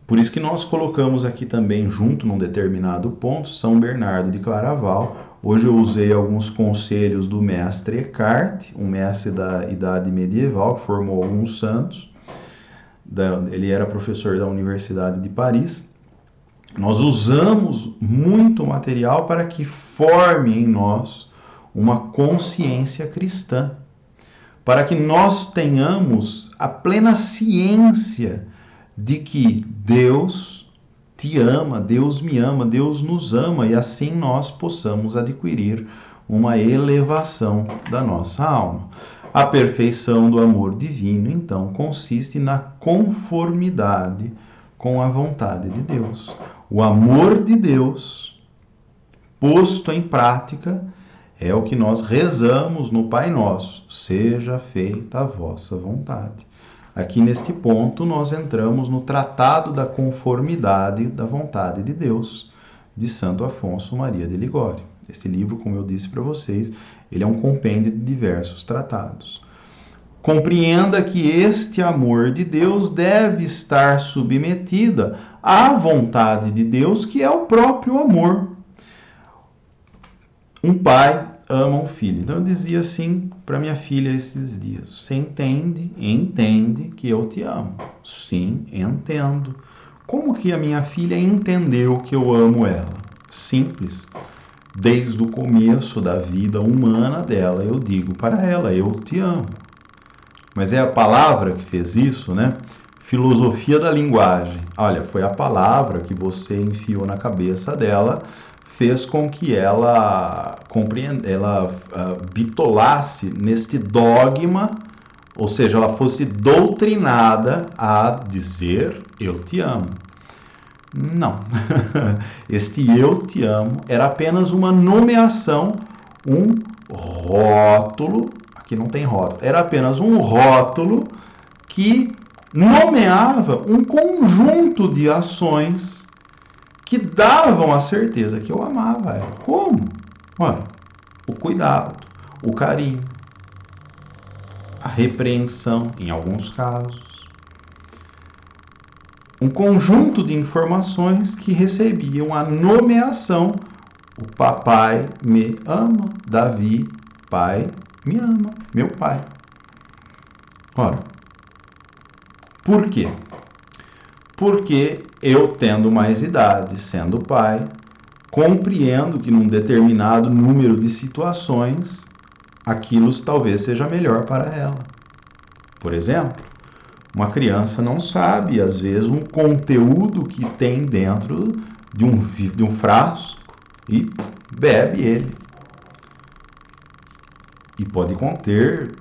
Speaker 1: Por isso que nós colocamos aqui também, junto num determinado ponto, São Bernardo de Claraval. Hoje eu usei alguns conselhos do mestre Eckhart, um mestre da Idade Medieval, que formou alguns santos. Ele era professor da Universidade de Paris. Nós usamos muito material para que forme em nós uma consciência cristã, para que nós tenhamos a plena ciência de que Deus te ama, Deus me ama, Deus nos ama, e assim nós possamos adquirir uma elevação da nossa alma. A perfeição do amor divino, então, consiste na conformidade com a vontade de Deus. O amor de Deus, posto em prática, é o que nós rezamos no Pai Nosso: seja feita a vossa vontade. Aqui neste ponto nós entramos no Tratado da Conformidade da Vontade de Deus, de Santo Afonso Maria de Ligório. Este livro, como eu disse para vocês, ele é um compêndio de diversos tratados. Compreenda que este amor de Deus deve estar submetida à vontade de Deus, que é o próprio amor. Um pai ama um filho. Então eu dizia assim para minha filha esses dias: você entende que eu te amo? Sim, entendo. Como que a minha filha entendeu que eu amo ela? Simples. Desde o começo da vida humana dela, eu digo para ela: eu te amo. Mas é a palavra que fez isso, né? Filosofia da linguagem. Olha, foi a palavra que você enfiou na cabeça dela, fez com que ela bitolasse neste dogma, ou seja, ela fosse doutrinada a dizer eu te amo. Não. Este eu te amo era apenas uma nomeação, um rótulo, aqui não tem rótulo, era apenas um rótulo que nomeava um conjunto de ações que davam a certeza que eu amava ela. Como? Olha, o cuidado, o carinho, a repreensão, em alguns casos. Um conjunto de informações que recebiam a nomeação: o papai me ama, Davi, pai, me ama, meu pai. Ora, por quê? Porque eu, tendo mais idade, sendo pai, compreendo que num determinado número de situações, aquilo talvez seja melhor para ela. Por exemplo, Uma criança não sabe, às vezes, um conteúdo que tem dentro de um frasco e bebe ele. E pode conter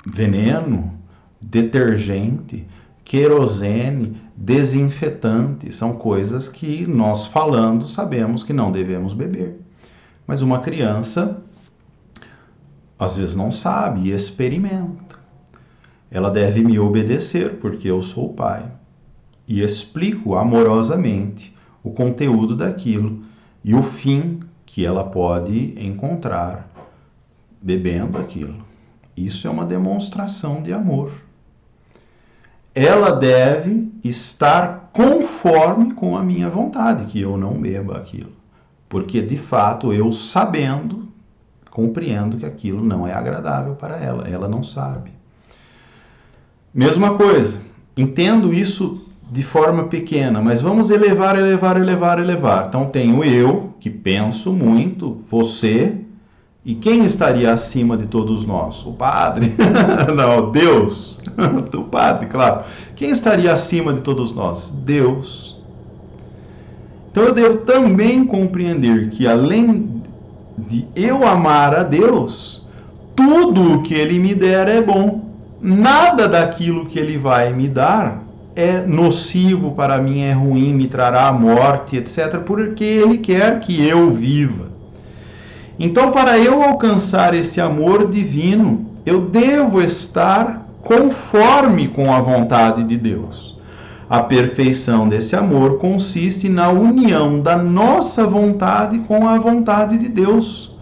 Speaker 1: veneno, detergente, querosene, desinfetante. São coisas que nós falando sabemos que não devemos beber. Mas uma criança, às vezes, não sabe e experimenta. Ela deve me obedecer porque eu sou o pai. E explico amorosamente o conteúdo daquilo e o fim que ela pode encontrar bebendo aquilo. Isso é uma demonstração de amor. Ela deve estar conforme com a minha vontade, que eu não beba aquilo. Porque, de fato, eu sabendo, compreendo que aquilo não é agradável para ela. Ela não sabe. Mesma coisa. Entendo isso de forma pequena, mas vamos elevar. Então, tenho eu, que penso muito, você. E quem estaria acima de todos nós? O Padre? Não, Deus. O Padre, claro. Quem estaria acima de todos nós? Deus. Então eu devo também compreender que além de eu amar a Deus, tudo o que Ele me der é bom. Nada daquilo que Ele vai me dar é nocivo para mim, é ruim, me trará a morte, etc. Porque Ele quer que eu viva. Então, para eu alcançar este amor divino, eu devo estar conforme com a vontade de Deus. A perfeição desse amor consiste na união da nossa vontade com a vontade de Deus.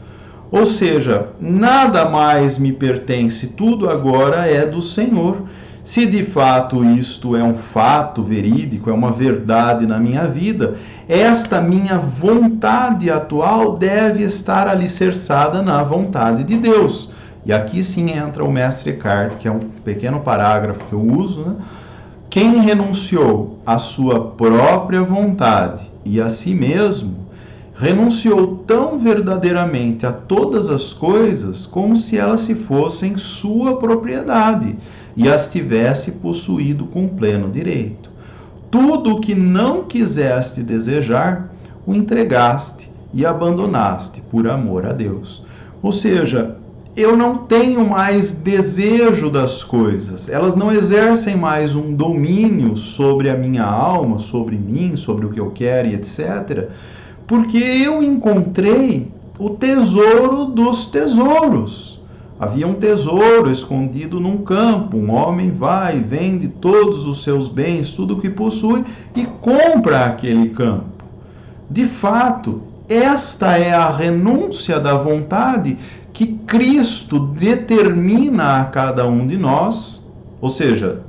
Speaker 1: Ou seja, nada mais me pertence, tudo agora é do Senhor. Se de fato isto é um fato verídico, é uma verdade na minha vida, esta minha vontade atual deve estar alicerçada na vontade de Deus. E aqui sim entra o Mestre Eckhart, que é um pequeno parágrafo que eu uso, né? Quem renunciou à sua própria vontade e a si mesmo, renunciou tão verdadeiramente a todas as coisas como se elas se fossem sua propriedade e as tivesse possuído com pleno direito. Tudo o que não quiseste desejar, o entregaste e abandonaste por amor a Deus. Ou seja, eu não tenho mais desejo das coisas, elas não exercem mais um domínio sobre a minha alma, sobre mim, sobre o que eu quero e etc., porque eu encontrei o tesouro dos tesouros. Havia um tesouro escondido num campo. Um homem vai e vende todos os seus bens, tudo o que possui, e compra aquele campo. De fato, esta é a renúncia da vontade que Cristo determina a cada um de nós. Ou seja,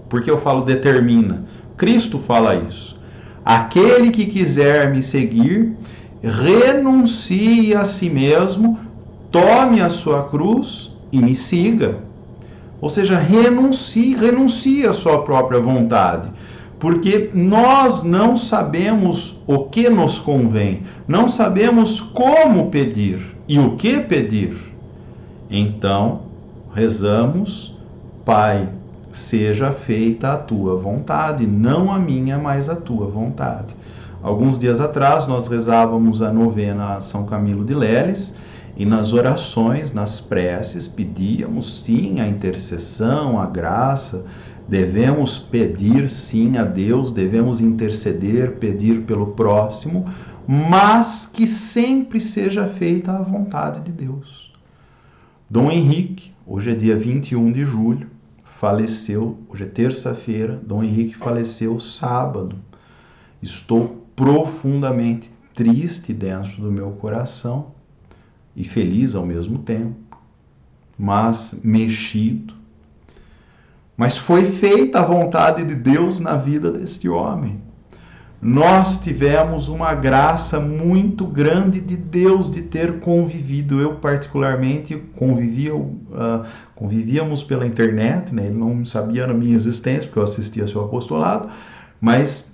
Speaker 1: por que eu falo determina? Cristo fala isso. Aquele que quiser me seguir, renuncie a si mesmo, tome a sua cruz e me siga. Ou seja, renuncie à sua própria vontade. Porque nós não sabemos o que nos convém, não sabemos como pedir e o que pedir. Então, rezamos, Pai, seja feita a tua vontade, não a minha, mas a tua vontade. Alguns dias atrás nós rezávamos a novena a São Camilo de Leles e nas orações, nas preces, pedíamos sim a intercessão, a graça. Devemos pedir sim a Deus, devemos interceder, pedir pelo próximo, mas que sempre seja feita a vontade de Deus. Dom Henrique, hoje é dia 21 de julho, faleceu, hoje é terça-feira, Dom Henrique faleceu sábado. Estou profundamente triste dentro do meu coração e feliz ao mesmo tempo, mas mexido. Mas foi feita a vontade de Deus na vida deste homem. Nós tivemos uma graça muito grande de Deus de ter convivido. Eu, particularmente, convivíamos pela internet, né? Ele não sabia da minha existência, porque eu assistia seu apostolado, mas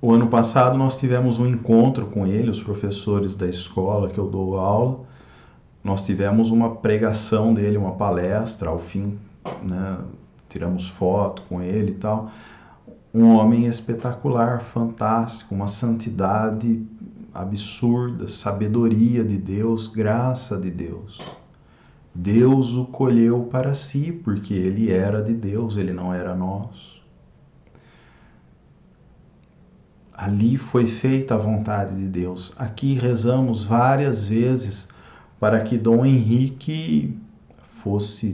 Speaker 1: o ano passado nós tivemos um encontro com ele, os professores da escola que eu dou aula. Nós tivemos uma pregação dele, uma palestra, ao fim, né? tiramos foto com ele e tal. Um homem espetacular, fantástico, uma santidade absurda, sabedoria de Deus, graça de Deus. Deus o colheu para si, porque ele era de Deus, ele não era nosso. Ali foi feita a vontade de Deus. Aqui rezamos várias vezes para que Dom Henrique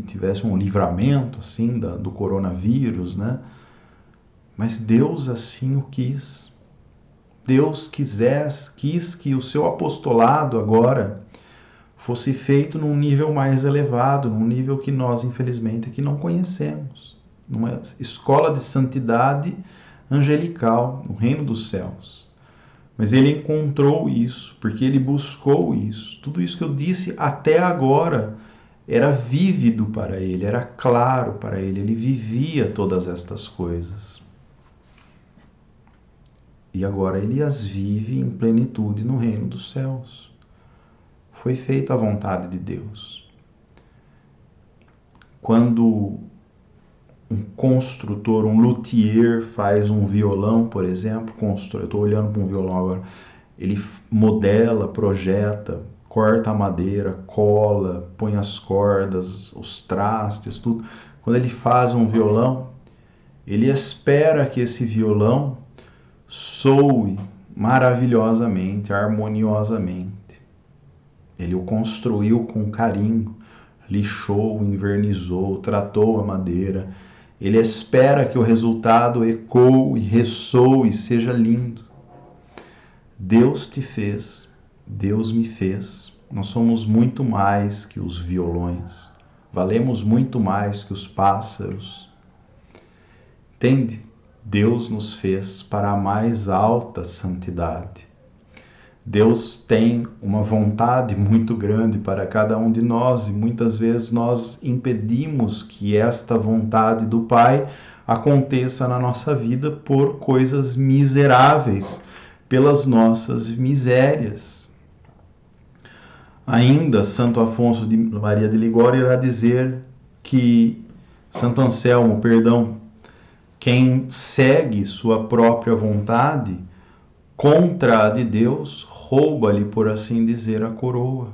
Speaker 1: tivesse um livramento assim do coronavírus, né? Mas Deus assim o quis. Deus quis que o seu apostolado agora fosse feito num nível mais elevado, num nível que nós, infelizmente, aqui não conhecemos. Numa escola de santidade angelical, no reino dos céus. Mas ele encontrou isso, porque ele buscou isso. Tudo isso que eu disse até agora era vívido para ele, era claro para ele. Ele vivia todas estas coisas. E agora ele as vive em plenitude no reino dos céus. Foi feita a vontade de Deus. Quando um construtor, um luthier faz um violão, por exemplo, eu estou olhando para um violão agora, ele modela, projeta, corta a madeira, cola, põe as cordas, os trastes, tudo. Quando ele faz um violão, ele espera que esse violão soe maravilhosamente, harmoniosamente. Ele o construiu com carinho, lixou, invernizou, tratou a madeira. Ele espera que o resultado ecoe, ressoe e seja lindo. Deus te fez, Deus me fez. Nós somos muito mais que os violões. Valemos muito mais que os pássaros. Entende? Deus nos fez para a mais alta santidade. Deus tem uma vontade muito grande para cada um de nós e muitas vezes nós impedimos que esta vontade do Pai aconteça na nossa vida por coisas miseráveis, pelas nossas misérias. Ainda, Santo Afonso de Maria de Ligório irá dizer que Santo Anselmo, quem segue sua própria vontade contra a de Deus, rouba-lhe, por assim dizer, a coroa.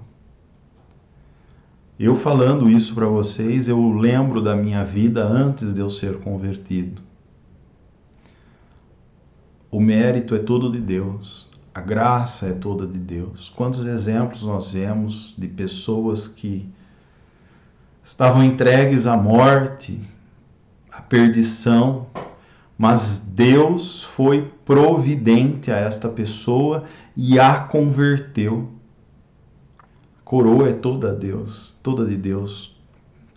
Speaker 1: Eu falando isso para vocês, eu lembro da minha vida antes de eu ser convertido. O mérito é todo de Deus, a graça é toda de Deus. Quantos exemplos nós vemos de pessoas que estavam entregues à morte, à perdição, mas Deus foi providente a esta pessoa e a converteu. A coroa é toda de Deus.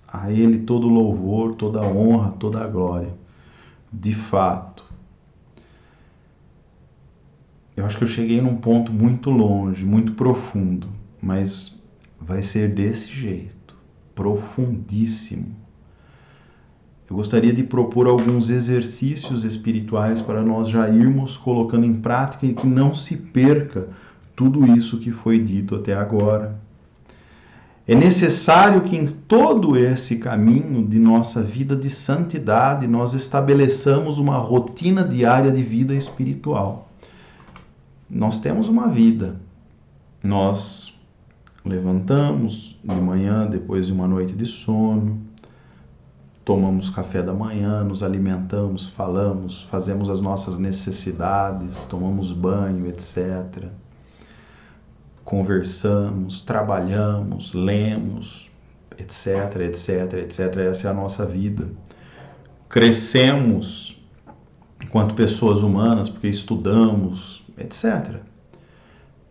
Speaker 1: A Ele todo louvor, toda honra, toda glória. De fato. Eu acho que eu cheguei num ponto muito longe, muito profundo, mas vai ser desse jeito, profundíssimo. Eu gostaria de propor alguns exercícios espirituais para nós já irmos colocando em prática e que não se perca tudo isso que foi dito até agora. É necessário que em todo esse caminho de nossa vida de santidade nós estabeleçamos uma rotina diária de vida espiritual. Nós temos uma vida. Nós levantamos de manhã depois de uma noite de sono, tomamos café da manhã, nos alimentamos, falamos, fazemos as nossas necessidades, tomamos banho, etc. Conversamos, trabalhamos, lemos, etc, etc, etc. Essa é a nossa vida. Crescemos enquanto pessoas humanas, porque estudamos, etc.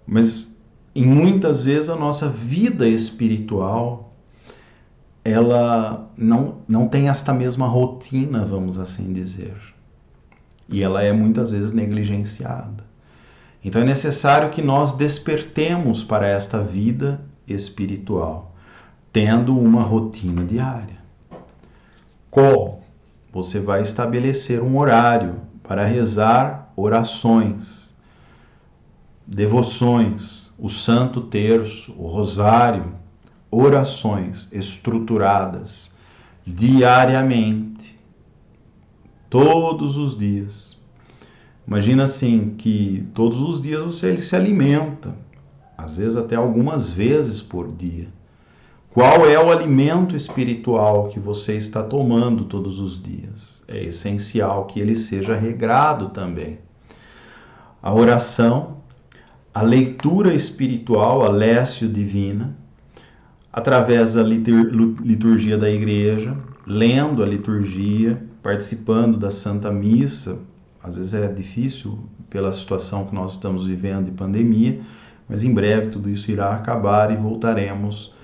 Speaker 1: Mas, em muitas vezes, a nossa vida espiritual ela não tem esta mesma rotina, vamos assim dizer. E ela é muitas vezes negligenciada. Então é necessário que nós despertemos para esta vida espiritual, tendo uma rotina diária. Como? Você vai estabelecer um horário para rezar orações, devoções, o Santo Terço, o Rosário, orações estruturadas diariamente, Todos os dias. Imagina assim, que todos os dias você se alimenta, às vezes até algumas vezes por dia. Qual é o alimento espiritual que você está tomando todos os dias? É essencial que ele seja regrado também. A oração, a leitura espiritual, a lécio divina, através da liturgia da igreja, lendo a liturgia, participando da Santa Missa. Às vezes é difícil pela situação que nós estamos vivendo de pandemia, mas em breve tudo isso irá acabar e voltaremos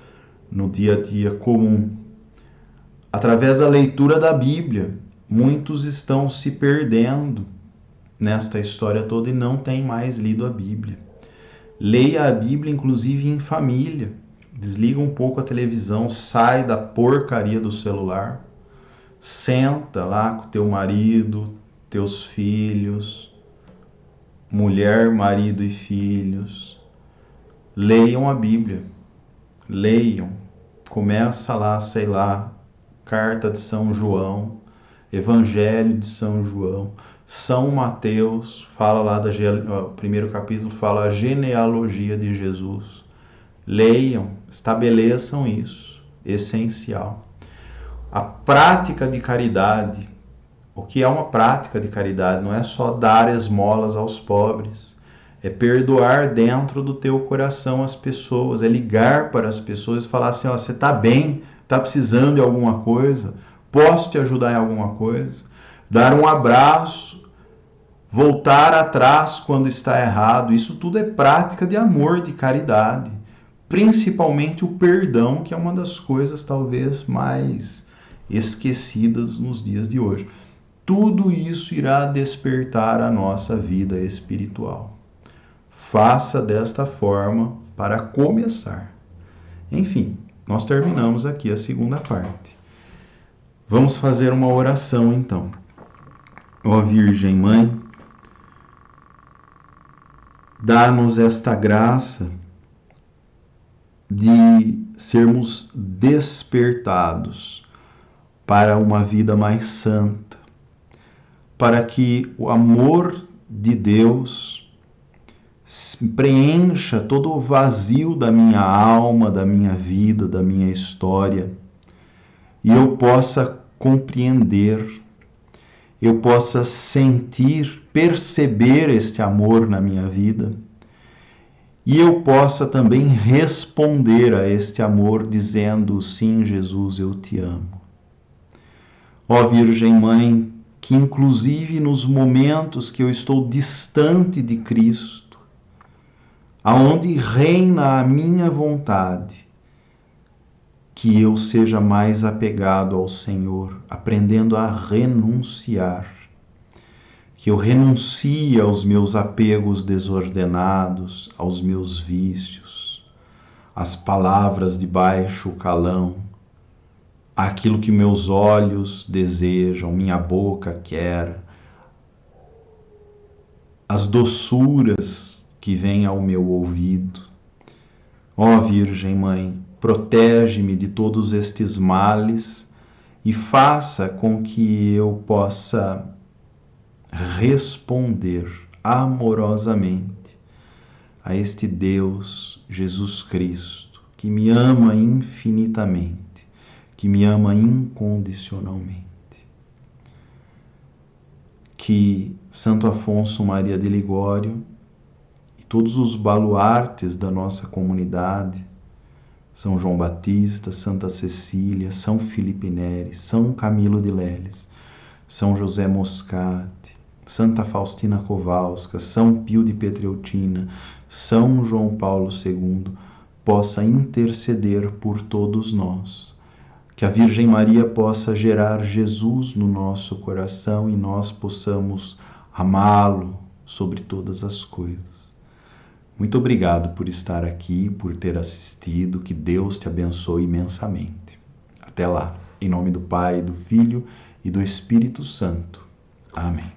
Speaker 1: no dia a dia comum. Através da leitura da Bíblia, muitos estão se perdendo nesta história toda e não têm mais lido a Bíblia. Leia a Bíblia, inclusive em família. Desliga um pouco a televisão, sai da porcaria do celular, senta lá com teu marido, teus filhos, mulher, marido e filhos. Leiam a Bíblia. Leiam. Começa lá, sei lá, Carta de São João, Evangelho de São João, São Mateus, fala lá o primeiro capítulo, fala a genealogia de Jesus. Leiam, estabeleçam isso, essencial. A prática de caridade. O que é uma prática de caridade? Não é só dar esmolas aos pobres, é perdoar dentro do teu coração as pessoas, é ligar para as pessoas e falar assim, ó, você está bem, está precisando de alguma coisa, posso te ajudar em alguma coisa? Dar um abraço, voltar atrás quando está errado, isso tudo é prática de amor, de caridade. Principalmente o perdão, que é uma das coisas talvez mais esquecidas nos dias de hoje. Tudo isso irá despertar a nossa vida espiritual. Faça desta forma para começar. Enfim, nós terminamos aqui a segunda parte. Vamos fazer uma oração então. Ó Virgem Mãe, dá-nos esta graça de sermos despertados para uma vida mais santa, para que o amor de Deus preencha todo o vazio da minha alma, da minha vida, da minha história, e eu possa compreender, eu possa sentir, perceber este amor na minha vida, e eu possa também responder a este amor dizendo, sim, Jesus, eu te amo. Ó Virgem Mãe, que inclusive nos momentos que eu estou distante de Cristo, aonde reina a minha vontade, que eu seja mais apegado ao Senhor, aprendendo a renunciar, que eu renuncie aos meus apegos desordenados, aos meus vícios, às palavras de baixo calão, àquilo que meus olhos desejam, minha boca quer, as doçuras que vêm ao meu ouvido. Ó Virgem Mãe, protege-me de todos estes males e faça com que eu possa responder amorosamente a este Deus, Jesus Cristo, que me ama infinitamente, que me ama incondicionalmente. Que Santo Afonso Maria de Ligório e todos os baluartes da nossa comunidade, São João Batista, Santa Cecília, São Filipe Neri, São Camilo de Leles, São José Moscati, Santa Faustina Kowalska, São Pio de Petreutina, São João Paulo II, possa interceder por todos nós. Que a Virgem Maria possa gerar Jesus no nosso coração e nós possamos amá-lo sobre todas as coisas. Muito obrigado por estar aqui, por ter assistido. Que Deus te abençoe imensamente. Até lá. Em nome do Pai, do Filho e do Espírito Santo. Amém.